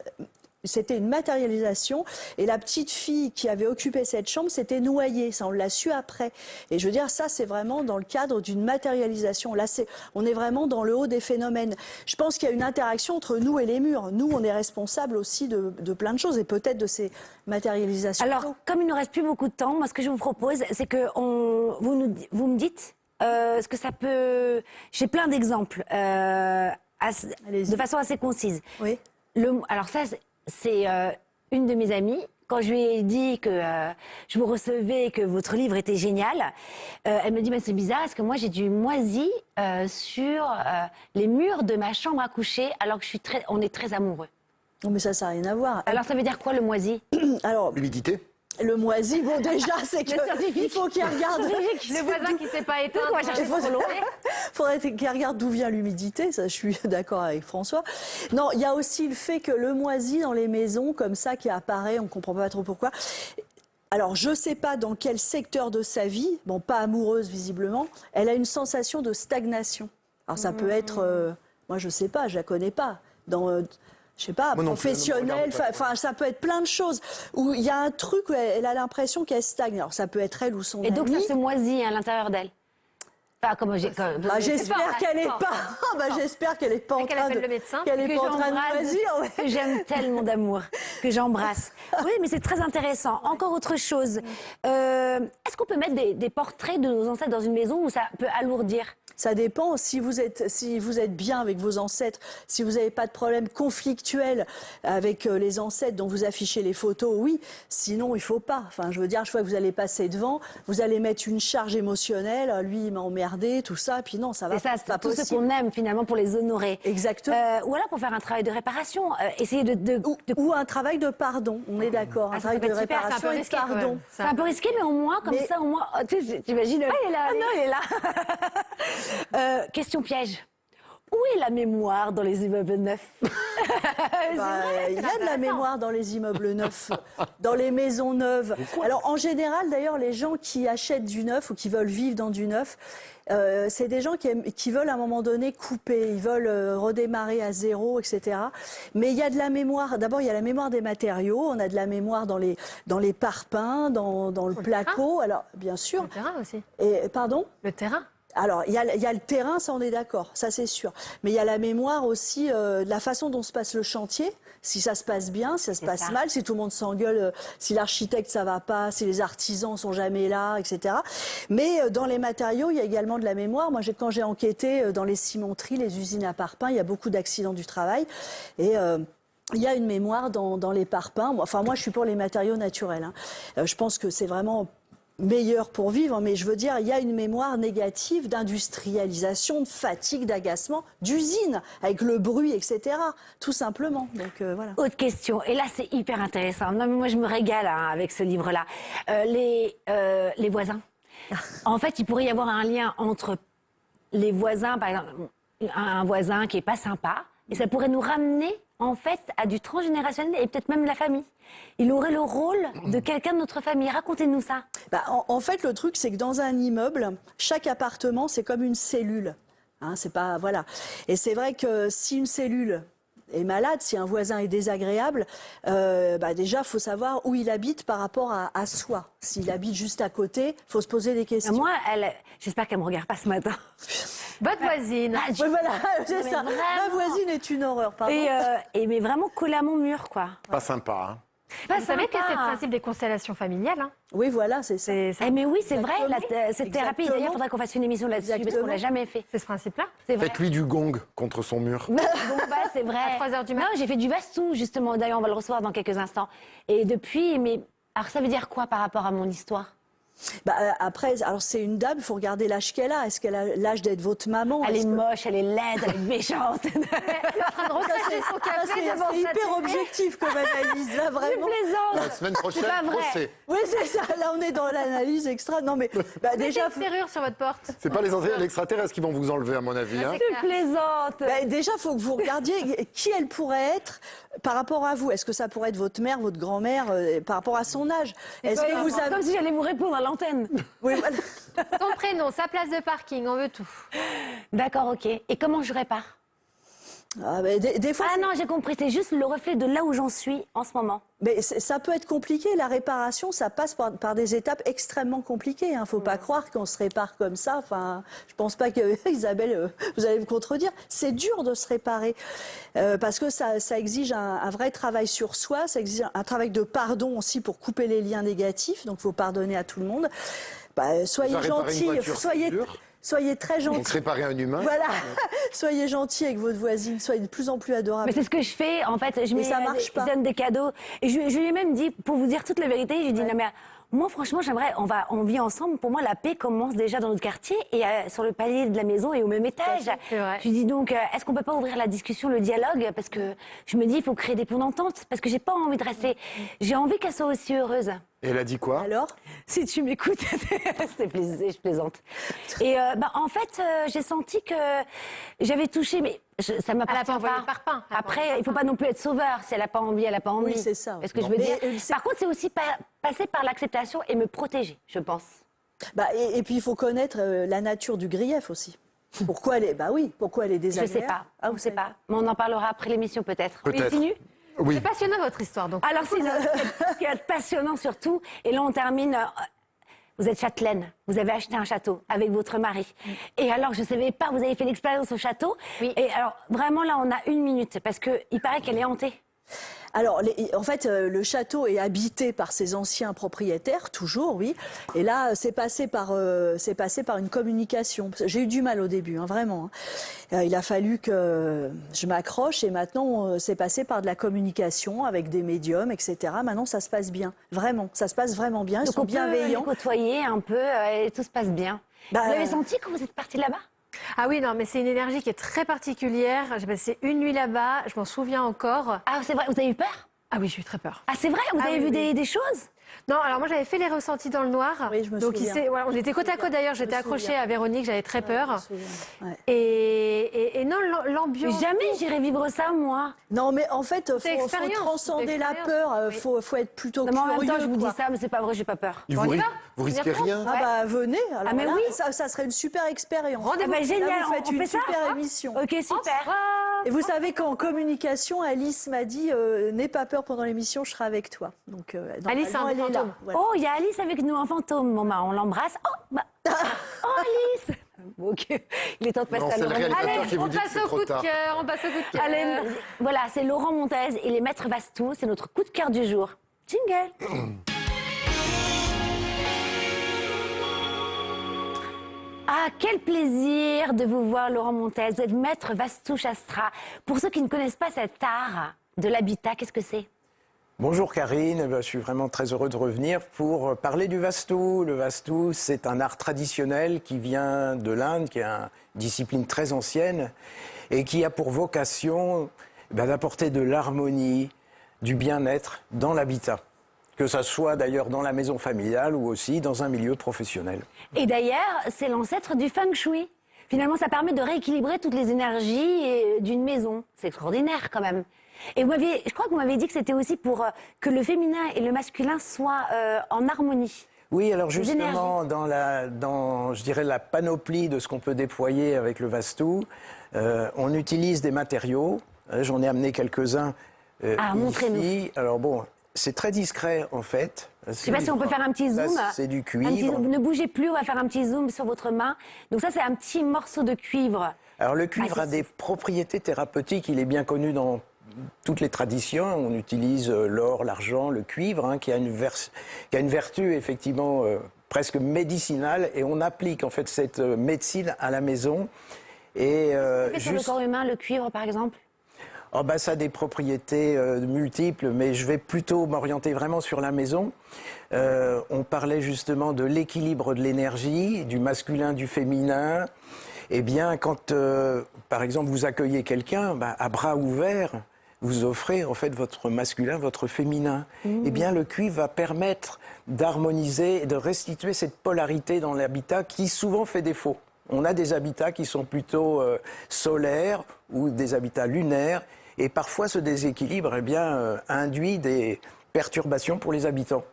Speaker 2: C'était une matérialisation et la petite fille qui avait occupé cette chambre s'était noyée. Ça, on l'a su après. Et je veux dire, ça, c'est vraiment dans le cadre d'une matérialisation. Là, on est vraiment dans le haut des phénomènes. Je pense qu'il y a une interaction entre nous et les murs. Nous, on est responsable aussi de plein de choses et peut-être de ces matérialisations.
Speaker 1: Alors, comme il ne nous reste plus beaucoup de temps, moi, ce que je vous propose, c'est que vous me dites ce que ça peut... J'ai plein d'exemples,
Speaker 2: Allez-y.
Speaker 1: de façon assez concise.
Speaker 2: Oui.
Speaker 1: Alors ça, c'est une de mes amies. Quand je lui ai dit que je vous recevais et que votre livre était génial, elle me dit, mais c'est bizarre, parce que moi j'ai du moisi sur les murs de ma chambre à coucher, alors que on est très amoureux.
Speaker 2: Non, mais ça n'a rien à voir.
Speaker 1: Alors ça veut dire quoi le moisi?
Speaker 2: Alors,
Speaker 4: L'humidité.
Speaker 2: le moisi, bon, déjà, c'est que il faut qu'il regarde.
Speaker 3: Le voisin qui ne s'est pas éteint.
Speaker 1: On va chercher trop loin.
Speaker 2: Faudrait qu'il regarde d'où vient l'humidité, ça je suis d'accord avec François. Non, il y a aussi le fait que le moisi dans les maisons comme ça qui apparaît, on comprend pas trop pourquoi. Alors, je sais pas dans quel secteur de sa vie, bon, pas amoureuse visiblement, elle a une sensation de stagnation. Alors ça peut être, moi je sais pas, je la connais pas. Dans je sais pas,
Speaker 4: Moi non plus,
Speaker 2: professionnel,
Speaker 4: ne me regarde pas.
Speaker 2: enfin ça peut être plein de choses où il y a un truc où elle a l'impression qu'elle stagne. Alors ça peut être elle ou son
Speaker 1: Et donc
Speaker 2: ami.
Speaker 1: ça se moisit à l'intérieur d'elle. Enfin, comment j'ai...
Speaker 2: Bah, j'espère qu'elle est pas. J'espère qu'elle est pas en
Speaker 3: Qu'elle
Speaker 2: train
Speaker 3: appelle
Speaker 2: de.
Speaker 3: le médecin.
Speaker 2: Qu'elle est
Speaker 1: que
Speaker 2: pas en train de
Speaker 1: j'embrasse,
Speaker 2: moisir. Ouais.
Speaker 1: que j'aime tellement d'amour, que j'embrasse. Oui, mais c'est très intéressant. Encore autre chose. Est-ce qu'on peut mettre des portraits de nos ancêtres dans une maison où ça peut alourdir?
Speaker 2: Ça dépend. Si vous êtes bien avec vos ancêtres, si vous n'avez pas de problème conflictuel avec les ancêtres dont vous affichez les photos, oui. Sinon, il faut pas. Enfin, je veux dire, chaque fois que vous allez passer devant, vous allez mettre une charge émotionnelle. Lui, il m'a emmerdé, tout ça. Puis non, ça va
Speaker 1: C'est ça,
Speaker 2: pas
Speaker 1: c'est tout ce
Speaker 2: possible.
Speaker 1: qu'on aime finalement pour les honorer.
Speaker 2: Exactement.
Speaker 1: Ou alors pour faire un travail de réparation, essayer
Speaker 2: Ou un travail de pardon. On est d'accord. Un
Speaker 1: ça
Speaker 2: travail
Speaker 1: peut
Speaker 2: de
Speaker 1: être super, c'est un
Speaker 2: réparation
Speaker 1: peu
Speaker 2: et de
Speaker 3: risqué, quand
Speaker 2: pardon.
Speaker 3: même.
Speaker 1: C'est un peu risqué, mais au moins, comme
Speaker 2: Mais-
Speaker 1: ça, au moins. T'imagines.
Speaker 3: Ah, il est là,
Speaker 1: Ah non, il est là. Question piège. Où est la mémoire dans les immeubles neufs?
Speaker 2: Bah, il y a de la mémoire dans les immeubles neufs, dans les maisons neuves. Alors en général, d'ailleurs, les gens qui achètent du neuf ou qui veulent vivre dans du neuf, c'est des gens qui veulent à un moment donné couper, ils veulent redémarrer à zéro, etc. Mais il y a de la mémoire. D'abord, il y a la mémoire des matériaux. On a de la mémoire dans les parpaings, dans le placo. Alors, bien sûr.
Speaker 3: Le terrain aussi.
Speaker 2: Et pardon.
Speaker 3: Le terrain.
Speaker 2: Alors, il y a le terrain, ça on est d'accord, ça c'est sûr. Mais il y a la mémoire aussi de la façon dont se passe le chantier, si ça se passe bien, si ça se passe
Speaker 1: ça.
Speaker 2: mal, si tout le monde s'engueule, si l'architecte ça va pas, si les artisans sont jamais là, etc. Mais dans les matériaux, il y a également de la mémoire. Moi, quand j'ai enquêté dans les cimenteries, les usines à parpaings, il y a beaucoup d'accidents du travail. Et il y a une mémoire dans les parpaings. Enfin, moi, je suis pour les matériaux naturels. Hein. Je pense que c'est vraiment meilleur pour vivre, mais je veux dire, il y a une mémoire négative d'industrialisation, de fatigue, d'agacement, d'usine, avec le bruit, etc. Tout simplement. Donc voilà.
Speaker 1: Autre question, et là c'est hyper intéressant. Non, mais moi je me régale avec ce livre-là. Les voisins. En fait, il pourrait y avoir un lien entre les voisins, par exemple, un voisin qui est pas sympa, et ça pourrait nous ramener en fait à du transgénérationnel et peut-être même la famille. Il aurait le rôle de quelqu'un de notre famille. Racontez-nous ça.
Speaker 2: Bah, en fait, le truc, c'est que dans un immeuble, chaque appartement, c'est comme une cellule. Hein, c'est pas voilà. Et c'est vrai que si une cellule est malade, si un voisin est désagréable, déjà, il faut savoir où il habite par rapport à soi. S'il habite juste à côté, il faut se poser des questions.
Speaker 1: Moi, j'espère qu'elle me regarde pas ce matin.
Speaker 3: Votre voisine.
Speaker 1: Ah,
Speaker 2: Oui, voilà, c'est
Speaker 1: mais
Speaker 2: ça.
Speaker 1: vraiment.
Speaker 2: Ma voisine est une horreur, pardon.
Speaker 1: Mais vraiment collée à mon mur, quoi.
Speaker 4: Pas sympa. Hein.
Speaker 1: Pas
Speaker 3: Vous savez que
Speaker 1: sympa.
Speaker 3: c'est le principe des constellations familiales. Hein.
Speaker 2: Oui, voilà, c'est ça.
Speaker 3: C'est ça.
Speaker 1: Mais oui, c'est vrai,
Speaker 2: Exactement.
Speaker 1: cette thérapie. D'ailleurs, il faudrait qu'on fasse une émission là-dessus, parce qu'on
Speaker 2: Exactement.
Speaker 1: l'a jamais fait.
Speaker 3: C'est ce principe-là.
Speaker 1: C'est vrai.
Speaker 4: Faites-lui du gong contre son mur.
Speaker 1: Oui, bon, bah, c'est vrai.
Speaker 3: À 3 heures du matin.
Speaker 1: Non, j'ai fait du vastou, justement. D'ailleurs, on va le recevoir dans quelques instants. Et depuis, mais. Alors, ça veut dire quoi par rapport à mon histoire?
Speaker 2: Après, alors c'est une dame, il faut regarder l'âge qu'elle a. Est-ce qu'elle a l'âge d'être votre maman?
Speaker 1: Elle est
Speaker 2: Est-ce que-
Speaker 1: moche, elle est laide, elle est méchante.
Speaker 3: Elle est en train de recracher son
Speaker 2: Ça,
Speaker 3: café devant
Speaker 2: c'est hyper
Speaker 3: sa
Speaker 2: objectif comme analyse, là,
Speaker 1: Je
Speaker 2: vraiment.
Speaker 1: plaisante.
Speaker 4: La semaine prochaine,
Speaker 1: pas vrai.
Speaker 4: procès.
Speaker 2: Oui, c'est ça. Là, on est dans l'analyse extra. Non, mais
Speaker 3: Déjà,
Speaker 2: déjà,
Speaker 3: une serrure sur votre porte.
Speaker 4: C'est pas les extraterrestres qui vont vous enlever, à mon avis. Hein.
Speaker 1: Je plaisante.
Speaker 2: déjà, faut que vous regardiez qui elle pourrait être par rapport à vous. Est-ce que ça pourrait être votre mère, votre grand-mère, par rapport à son âge? Est-ce que vous avez...
Speaker 1: Comme si j'allais vous répondre à l'antenne.
Speaker 2: Oui, voilà.
Speaker 3: Son prénom, sa place de parking, on veut tout.
Speaker 1: D'accord, ok. Et comment je répare?
Speaker 2: Des fois,
Speaker 1: Ah non, j'ai compris. C'est juste le reflet de là où j'en suis en ce moment.
Speaker 2: mais ça peut être compliqué. La réparation, ça passe par des étapes extrêmement compliquées. Faut pas croire qu'on se répare comme ça. Enfin, je pense pas que Isabelle, vous allez me contredire. C'est dur de se réparer parce que ça exige un vrai travail sur soi. Ça exige un travail de pardon aussi pour couper les liens négatifs. Donc, faut pardonner à tout le monde. Soyez
Speaker 4: Déjà, réparer une
Speaker 2: gentils,
Speaker 4: voiture, c'est dur.
Speaker 2: soyez très
Speaker 4: Donc
Speaker 2: gentils.
Speaker 4: réparer un humain.
Speaker 2: Voilà, soyez gentils avec votre voisine, soyez de plus en plus adorables.
Speaker 1: Mais c'est ce que je fais, en fait. Je
Speaker 2: Mais ça marche pas.
Speaker 1: je donne des cadeaux. Et je lui ai même dit, pour vous dire toute la vérité, je lui ai dit, non mais moi franchement, j'aimerais, on vit ensemble. Pour moi, la paix commence déjà dans notre quartier et sur le palier de la maison et au même étage.
Speaker 3: C'est vrai.
Speaker 1: Je lui dis donc, est-ce qu'on peut pas ouvrir la discussion, le dialogue? Parce que je me dis, il faut créer des ponts d'entente. Parce que j'ai pas envie de rester. J'ai envie qu'elle soit aussi heureuse.
Speaker 4: Et elle a dit quoi?
Speaker 2: Alors,
Speaker 1: Si tu m'écoutes, je plaisante. Et en fait, j'ai senti que j'avais touché, mais ça m'a
Speaker 3: Elle a pas envoyé le parpaing. Elle a pas envoyé
Speaker 1: Après,
Speaker 3: le
Speaker 1: il faut pas non plus être sauveur. Si elle n'a pas envie, elle n'a pas envie.
Speaker 2: Oui, c'est ça.
Speaker 1: Est-ce que
Speaker 2: Non.
Speaker 1: je veux
Speaker 2: Mais,
Speaker 1: dire Par contre, c'est aussi passer par l'acceptation et me protéger, je pense.
Speaker 2: et puis il faut connaître la nature du grief aussi. Pourquoi elle est, pourquoi elle est
Speaker 1: Je
Speaker 2: désagréable?
Speaker 1: sais pas. Ah, on sait pas. Mais on en parlera après l'émission peut-être.
Speaker 4: Peut-être.
Speaker 1: Continue.
Speaker 4: Oui.
Speaker 3: C'est passionnant votre histoire. Donc.
Speaker 1: Alors, c'est ce qui est passionnant surtout. Et là, on termine. Vous êtes châtelaine, vous avez acheté un château avec votre mari. Et alors, je ne savais pas, vous avez fait l'expérience au château.
Speaker 3: Oui.
Speaker 1: Et alors, vraiment, là, on a 1 minute, parce qu'il paraît qu'elle est hantée.
Speaker 2: Alors, en fait, le château est habité par ses anciens propriétaires, toujours, oui. Et là, c'est passé par une communication. J'ai eu du mal au début, vraiment. Il a fallu que je m'accroche et maintenant, c'est passé par de la communication avec des médiums, etc. Maintenant, ça se passe bien, vraiment. Ça se passe vraiment bien. Ils
Speaker 1: Donc,
Speaker 2: sont
Speaker 1: on peut les
Speaker 2: bienveillants.
Speaker 1: côtoyer un peu et tout se passe bien. Vous l'avez senti quand vous êtes parti de là-bas?
Speaker 3: Ah oui, non, mais c'est une énergie qui est très particulière. J'ai passé une nuit là-bas, je m'en souviens encore.
Speaker 1: Ah, c'est vrai, vous avez eu peur?
Speaker 3: Ah oui, j'ai eu très peur.
Speaker 1: Ah, c'est vrai, vous avez
Speaker 3: oui,
Speaker 1: vu
Speaker 3: oui.
Speaker 1: des choses?
Speaker 3: Non, alors moi j'avais fait les ressentis dans le noir.
Speaker 2: Oui, je me
Speaker 3: Donc
Speaker 2: souviens.
Speaker 3: on était côte à côte d'ailleurs, j'étais accrochée à Véronique, j'avais très peur.
Speaker 2: Ouais.
Speaker 3: Et non,
Speaker 1: Mais
Speaker 3: l'ambiance.
Speaker 1: jamais j'irai vivre ça, moi.
Speaker 2: Non, mais en fait,
Speaker 3: C'est
Speaker 2: faut
Speaker 3: expérience,
Speaker 2: transcender la
Speaker 3: c'est
Speaker 2: peur.
Speaker 3: expérience.
Speaker 2: Faut être plutôt
Speaker 1: Non, mais en même
Speaker 2: curieux.
Speaker 1: temps, je vous dis
Speaker 2: quoi.
Speaker 1: ça, mais c'est pas vrai, j'ai pas peur.
Speaker 4: Vous,
Speaker 3: On y va
Speaker 4: vous risquez
Speaker 3: On y
Speaker 4: rien?
Speaker 2: Ah venez. Alors
Speaker 1: mais
Speaker 2: là,
Speaker 1: oui.
Speaker 2: ça serait une super expérience.
Speaker 1: Ah bah, génial,
Speaker 2: Là, vous faites
Speaker 1: on
Speaker 2: une
Speaker 1: fait ça
Speaker 2: super émission.
Speaker 1: Ok, super.
Speaker 2: Et vous savez qu'en communication, Alice m'a dit n'aie pas peur pendant l'émission, je serai avec toi. Donc
Speaker 3: Alice,
Speaker 2: normalement,
Speaker 3: un
Speaker 2: elle est là.
Speaker 3: fantôme.
Speaker 2: Voilà.
Speaker 1: Oh, il y a Alice avec nous, un fantôme. Bon, bah, on l'embrasse. Oh, Alice. Bon, ok, il est temps de passer
Speaker 4: Non,
Speaker 1: à
Speaker 4: c'est le
Speaker 1: Laurent.
Speaker 4: réalisateur
Speaker 1: Allez,
Speaker 4: qui vous
Speaker 3: On
Speaker 4: dit que
Speaker 3: passe
Speaker 4: c'est
Speaker 3: au
Speaker 4: trop
Speaker 3: coup de
Speaker 4: tard.
Speaker 3: cœur, on passe au coup de cœur.
Speaker 1: allez, voilà, c'est Laurent Montez et les Maîtres Vastou. C'est notre coup de cœur du jour. Jingle. Ah, quel plaisir de vous voir, Laurent Montez. Vous êtes Maître Vastu Shastra. Pour ceux qui ne connaissent pas cet art de l'habitat, qu'est-ce que c'est?
Speaker 5: Bonjour Karine, je suis vraiment très heureux de revenir pour parler du Vastu. Le Vastu, c'est un art traditionnel qui vient de l'Inde, qui est une discipline très ancienne et qui a pour vocation d'apporter de l'harmonie, du bien-être dans l'habitat. Que ça soit d'ailleurs dans la maison familiale ou aussi dans un milieu professionnel.
Speaker 1: Et d'ailleurs, c'est l'ancêtre du feng shui. Finalement, ça permet de rééquilibrer toutes les énergies d'une maison. C'est extraordinaire quand même. Et je crois que vous m'avez dit que c'était aussi pour que le féminin et le masculin soient en harmonie.
Speaker 5: Oui, alors justement, dans je dirais, la panoplie de ce qu'on peut déployer avec le Vastu, on utilise des matériaux J'en ai amené quelques-uns
Speaker 1: montrez-nous.
Speaker 5: ici. Alors bon, c'est très discret en fait.
Speaker 1: Je ne sais pas si on peut faire un petit zoom.
Speaker 5: C'est du
Speaker 1: Un
Speaker 5: cuivre.
Speaker 1: petit zoom. Ne bougez plus, on va faire un petit zoom sur votre main. Donc ça, c'est un petit morceau de cuivre.
Speaker 5: Alors le cuivre
Speaker 1: Ah,
Speaker 5: a des propriétés thérapeutiques, il est bien connu dans toutes les traditions. On utilise l'or, l'argent, le cuivre, hein, qui a une vertu effectivement presque médicinale, et on applique en fait cette médecine à la maison. Et
Speaker 1: Ça fait sur le corps humain, le cuivre, par exemple?
Speaker 5: oh bah, ça a des propriétés multiples, mais je vais plutôt m'orienter vraiment sur la maison. On parlait justement de l'équilibre de l'énergie, du masculin, du féminin. Eh bien, quand, par exemple, vous accueillez quelqu'un, bah, à bras ouverts, vous offrez en fait votre masculin, votre féminin. Eh bien, le cuivre va permettre d'harmoniser et de restituer cette polarité dans l'habitat qui souvent fait défaut. On a des habitats qui sont plutôt solaires ou des habitats lunaires, et parfois ce déséquilibre eh bien, induit des perturbations pour les habitants.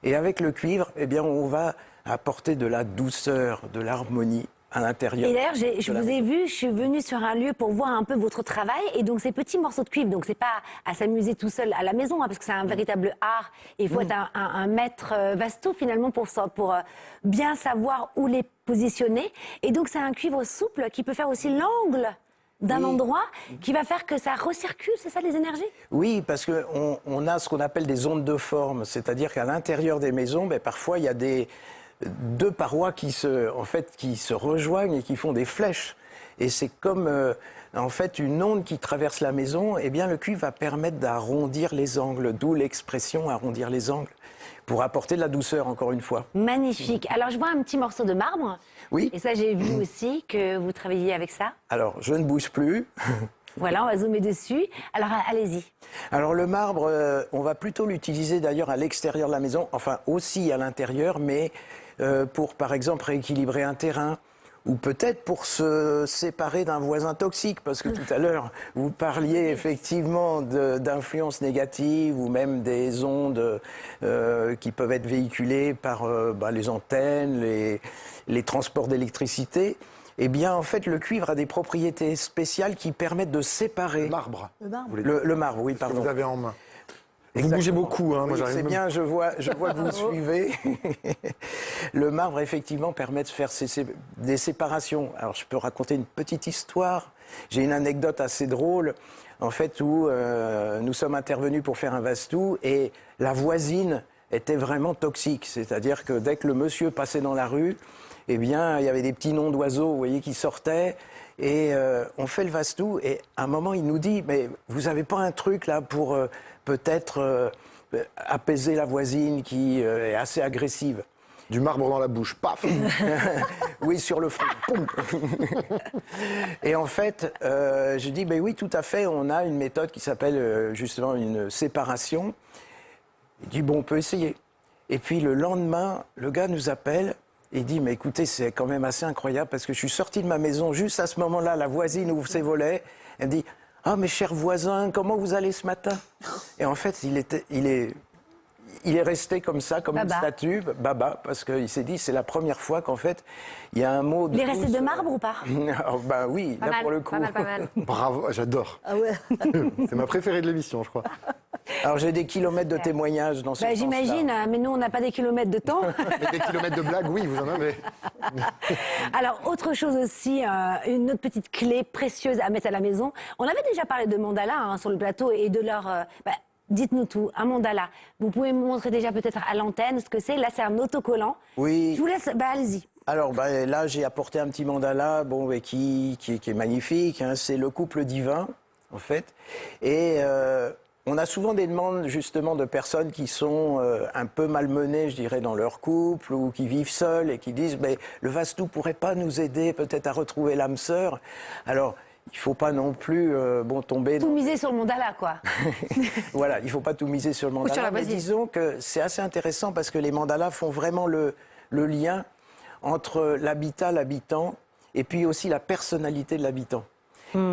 Speaker 5: Et avec le cuivre, eh bien, on va apporter de la douceur, de l'harmonie à l'intérieur.
Speaker 1: Et d'ailleurs, je vous ai vu, je suis venue sur un lieu pour voir un peu votre travail. Et donc, ces petits morceaux de cuivre, donc c'est pas à s'amuser tout seul à la maison, hein, parce que c'est un véritable art. Il faut être un maître Vastu, finalement, pour bien savoir où les positionner. Et donc, c'est un cuivre souple qui peut faire aussi l'angle d'un endroit, qui va faire que ça recircule, c'est ça, les énergies?
Speaker 5: Oui, parce qu'on a ce qu'on appelle des ondes de forme. C'est-à-dire qu'à l'intérieur des maisons, ben, parfois, il y a deux parois qui se rejoignent et qui font des flèches. Et c'est comme en fait une onde qui traverse la maison. Eh bien, le cuivre va permettre d'arrondir les angles, d'où l'expression arrondir les angles, pour apporter de la douceur, encore une fois.
Speaker 1: Magnifique. Alors, je vois un petit morceau de marbre.
Speaker 5: Oui.
Speaker 1: Et ça, j'ai vu aussi que vous travailliez avec ça.
Speaker 5: Alors, je ne bouge plus.
Speaker 1: Voilà, on va zoomer dessus. Alors, allez-y.
Speaker 5: Alors le marbre, on va plutôt l'utiliser d'ailleurs à l'extérieur de la maison, enfin aussi à l'intérieur, mais pour par exemple rééquilibrer un terrain, ou peut-être pour se séparer d'un voisin toxique, parce que tout à l'heure vous parliez effectivement d'influences négatives ou même des ondes qui peuvent être véhiculées par les antennes, les transports d'électricité. Eh bien, en fait, le cuivre a des propriétés spéciales qui permettent de séparer...
Speaker 4: Le marbre.
Speaker 5: Le marbre, oui,
Speaker 4: Ce que
Speaker 5: pardon.
Speaker 4: vous avez en main. Vous
Speaker 5: Exactement.
Speaker 4: bougez beaucoup, hein. Moi,
Speaker 5: Oui,
Speaker 4: j'arrive
Speaker 5: c'est
Speaker 4: même-
Speaker 5: bien, je vois que vous suivez. Le marbre, effectivement, permet de faire des séparations. Alors, je peux raconter une petite histoire. J'ai une anecdote assez drôle, en fait, où nous sommes intervenus pour faire un vastou et la voisine était vraiment toxique. C'est-à-dire que dès que le monsieur passait dans la rue, eh bien, il y avait des petits noms d'oiseaux, vous voyez, qui sortaient. Et on fait le vastou et à un moment, il nous dit « Mais vous n'avez pas un truc là pour peut-être apaiser la voisine qui est assez agressive ?»
Speaker 4: Du marbre dans la bouche, paf.
Speaker 5: Oui, sur le front. Poum. Et en fait, je dis, ben oui, tout à fait, on a une méthode qui s'appelle justement une séparation. Il dit, bon, on peut essayer. Et puis le lendemain, le gars nous appelle et dit, mais écoutez, c'est quand même assez incroyable parce que je suis sorti de ma maison, juste à ce moment-là, la voisine ouvre ses volets, elle me dit, ah, mes chers voisins, comment vous allez ce matin? Et en fait, il est resté comme ça, comme
Speaker 1: Baba.
Speaker 5: une statue, baba, parce qu'il s'est dit, c'est la première fois qu'en fait, il y a un mot de
Speaker 1: Il est resté
Speaker 5: tous,
Speaker 1: de marbre ou pas?
Speaker 5: Oh, bah oui,
Speaker 3: Pas
Speaker 5: là
Speaker 3: mal,
Speaker 5: pour le coup.
Speaker 3: pas mal.
Speaker 4: Bravo, j'adore.
Speaker 2: Ah ouais.
Speaker 4: C'est ma préférée de l'émission, je crois.
Speaker 5: Alors j'ai des kilomètres de témoignages dans ce
Speaker 1: Bah,
Speaker 5: sens-là.
Speaker 1: j'imagine, hein, mais nous, on n'a pas des kilomètres de temps.
Speaker 4: Mais des kilomètres de blagues, oui, vous en avez.
Speaker 1: Alors, autre chose aussi, une autre petite clé précieuse à mettre à la maison. On avait déjà parlé de mandala hein, sur le plateau et de leur... dites-nous tout, un mandala. Vous pouvez me montrer déjà peut-être à l'antenne ce que c'est. Là, c'est un autocollant.
Speaker 5: Oui.
Speaker 1: Je vous laisse... allez-y.
Speaker 5: Alors là, j'ai apporté un petit mandala qui est magnifique. Hein. C'est le couple divin, en fait. Et on a souvent des demandes, justement, de personnes qui sont un peu malmenées, je dirais, dans leur couple ou qui vivent seules et qui disent le Vastu pourrait pas nous aider peut-être à retrouver l'âme sœur. Alors, il ne faut pas non plus tomber
Speaker 1: Tout
Speaker 5: dans...
Speaker 1: miser sur le mandala, quoi.
Speaker 5: Voilà, il ne faut pas tout miser sur le mandala.
Speaker 3: sur la
Speaker 5: Mais
Speaker 3: voisine.
Speaker 5: disons que c'est assez intéressant parce que les mandalas font vraiment le lien entre l'habitat, l'habitant, et puis aussi la personnalité de l'habitant.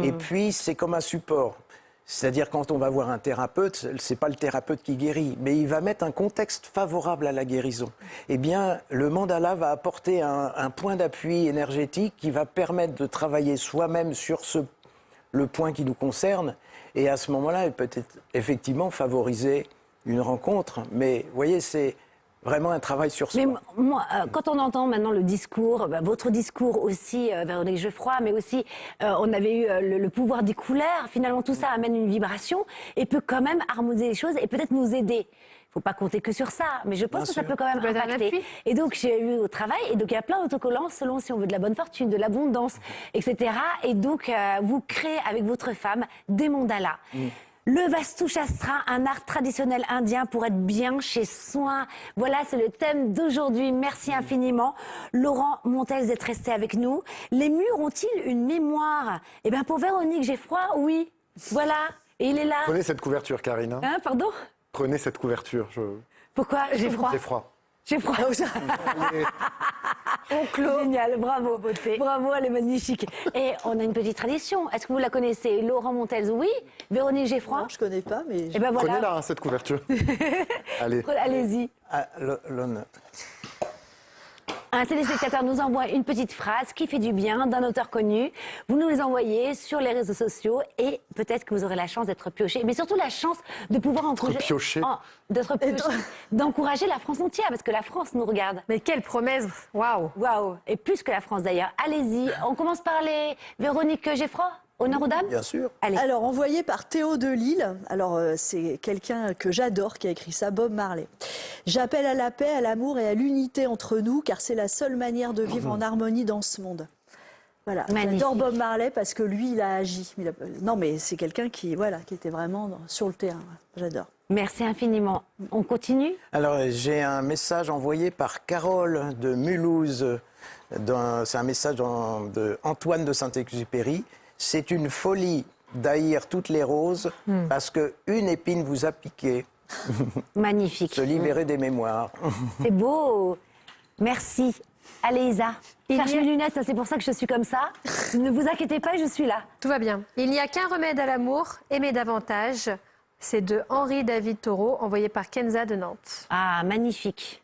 Speaker 5: Et puis, c'est comme un support. C'est-à-dire, quand on va voir un thérapeute, c'est pas le thérapeute qui guérit, mais il va mettre un contexte favorable à la guérison. Eh bien, le mandala va apporter un point d'appui énergétique qui va permettre de travailler soi-même sur le point qui nous concerne, Et à ce moment-là, elle peut effectivement favoriser une rencontre. Mais vous voyez, c'est vraiment un travail sur soi.
Speaker 1: Mais moi, quand on entend maintenant le discours, votre discours aussi, Véronique Geoffroy, mais aussi, on avait eu le pouvoir des couleurs, finalement tout ça amène une vibration et peut quand même harmoniser les choses et peut-être nous aider. Il ne faut pas compter que sur ça, mais je pense
Speaker 5: Bien
Speaker 1: que ça
Speaker 5: sûr.
Speaker 1: peut quand même
Speaker 3: peut être un
Speaker 1: impacter.
Speaker 3: appui.
Speaker 1: Et donc, j'ai eu au travail, et donc il y a plein d'autocollants selon si on veut de la bonne fortune, de l'abondance, etc. Et donc, vous créez avec votre femme des mandalas. Le Vastu Shastra, un art traditionnel indien pour être bien chez soi. Voilà, c'est le thème d'aujourd'hui. Merci infiniment. Laurent Montels d'être resté avec nous. Les murs ont-ils une mémoire? Eh bien, pour Véronique Geoffroy, oui. Voilà. Et il est là.
Speaker 4: Prenez cette couverture, Karine.
Speaker 1: Hein, pardon?
Speaker 4: Prenez cette couverture.
Speaker 1: Pourquoi? J'ai froid.
Speaker 4: J'ai froid.
Speaker 1: J'ai froid. Génial, bravo. Bravo, elle est magnifique. Et on a une petite tradition. Est-ce que vous la connaissez? Laurent Montels, oui. Véronique Geoffroy?
Speaker 2: Non, je connais pas, mais
Speaker 1: Eh ben voilà.
Speaker 4: Prenez-la, hein, cette couverture. Allez.
Speaker 1: Allez-y.
Speaker 5: Ah, l'honneur.
Speaker 1: Un téléspectateur nous envoie une petite phrase qui fait du bien d'un auteur connu. Vous nous les envoyez sur les réseaux sociaux et peut-être que vous aurez la chance d'être pioché, mais surtout la chance de pouvoir
Speaker 4: pioché.
Speaker 1: d'être pioché, d'encourager la France entière parce que la France nous regarde.
Speaker 3: Mais quelle promesse! Waouh!
Speaker 1: Waouh! Et plus que la France d'ailleurs. Allez-y, on commence par les Véronique Geoffroy. Honneur aux dames?
Speaker 5: Bien sûr.
Speaker 1: Allez.
Speaker 2: Alors, envoyé par Théo de Lille, alors c'est quelqu'un que j'adore qui a écrit ça, Bob Marley. J'appelle à la paix, à l'amour et à l'unité entre nous, car c'est la seule manière de vivre en harmonie dans ce monde. Voilà,
Speaker 1: Magnifique.
Speaker 2: j'adore Bob Marley parce que lui, il a agi. Non, mais c'est quelqu'un qui était vraiment sur le terrain. J'adore.
Speaker 1: Merci infiniment. On continue?
Speaker 5: Alors, j'ai un message envoyé par Carole de Mulhouse. C'est un message de Antoine de Saint-Exupéry. C'est une folie d'haïr toutes les roses parce qu'une épine vous a piqué.
Speaker 1: Magnifique.
Speaker 5: Se libérer des mémoires.
Speaker 1: C'est beau. Merci. Allez, Isa. Cherche mes lunettes, c'est pour ça que je suis comme ça. Ne vous inquiétez pas, je suis là.
Speaker 3: Tout va bien. Il n'y a qu'un remède à l'amour, aimer davantage. C'est de Henri David Thoreau, envoyé par Kenza de Nantes.
Speaker 1: Ah, magnifique.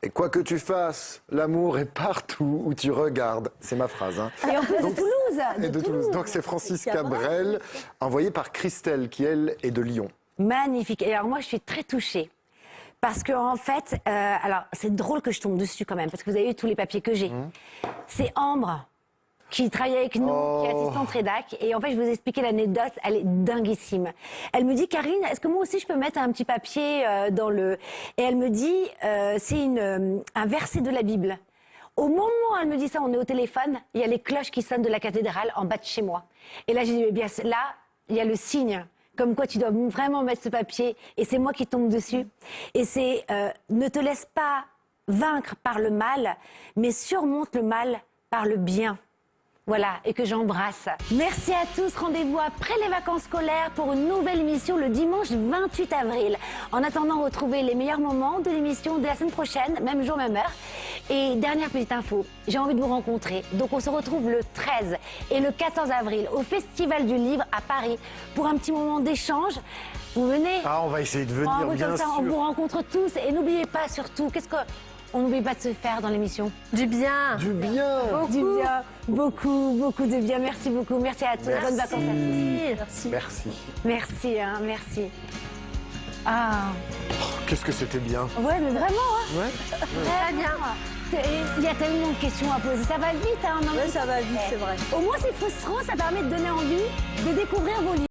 Speaker 4: Et quoi que tu fasses, l'amour est partout où tu regardes. C'est ma phrase. Hein.
Speaker 1: Et en plus de Toulouse.
Speaker 4: Et de Toulouse. Donc c'est Francis Cabrel, envoyé par Christelle, qui elle est de Lyon.
Speaker 1: Magnifique. Et alors moi, je suis très touchée. Parce que en fait, alors c'est drôle que je tombe dessus quand même, parce que vous avez eu tous les papiers que j'ai. C'est Ambre qui travaille avec nous, qui est assistante rédac. Et en fait, je vais vous expliquer l'anecdote, elle est dinguissime. Elle me dit, Karine, est-ce que moi aussi je peux mettre un petit papier dans le... Et elle me dit, c'est un verset de la Bible. Au moment où elle me dit ça, on est au téléphone, il y a les cloches qui sonnent de la cathédrale en bas de chez moi. Et là, j'ai dit, eh bien là, il y a le signe. Comme quoi tu dois vraiment mettre ce papier, et c'est moi qui tombe dessus. Et c'est ne te laisse pas vaincre par le mal, mais surmonte le mal par le bien. Voilà, et que j'embrasse. Merci à tous. Rendez-vous après les vacances scolaires pour une nouvelle émission le dimanche 28 avril. En attendant, retrouvez les meilleurs moments de l'émission de la semaine prochaine, même jour, même heure. Et dernière petite info, j'ai envie de vous rencontrer. Donc on se retrouve le 13 et le 14 avril au Festival du Livre à Paris pour un petit moment d'échange. Vous venez?
Speaker 4: Ah, on va essayer de venir,
Speaker 1: oui,
Speaker 4: bien
Speaker 1: comme ça,
Speaker 4: sûr.
Speaker 1: on vous rencontre tous. Et n'oubliez pas surtout, on n'oublie pas de se faire dans l'émission.
Speaker 3: Du bien!
Speaker 4: Du bien.
Speaker 1: Du bien, beaucoup de bien. Merci beaucoup. Merci à tous. Bonnes vacances à tous.
Speaker 3: Merci.
Speaker 4: Merci.
Speaker 1: Merci, hein, merci. Ah,
Speaker 4: Qu'est-ce que c'était bien.
Speaker 1: ouais, mais vraiment, hein.
Speaker 4: Ouais.
Speaker 1: Très bien. Il y a tellement de questions à poser. Ça va vite, hein.
Speaker 2: Ouais, ça va vite, c'est vrai.
Speaker 1: Au moins, c'est frustrant. Ça permet de donner envie de découvrir vos livres.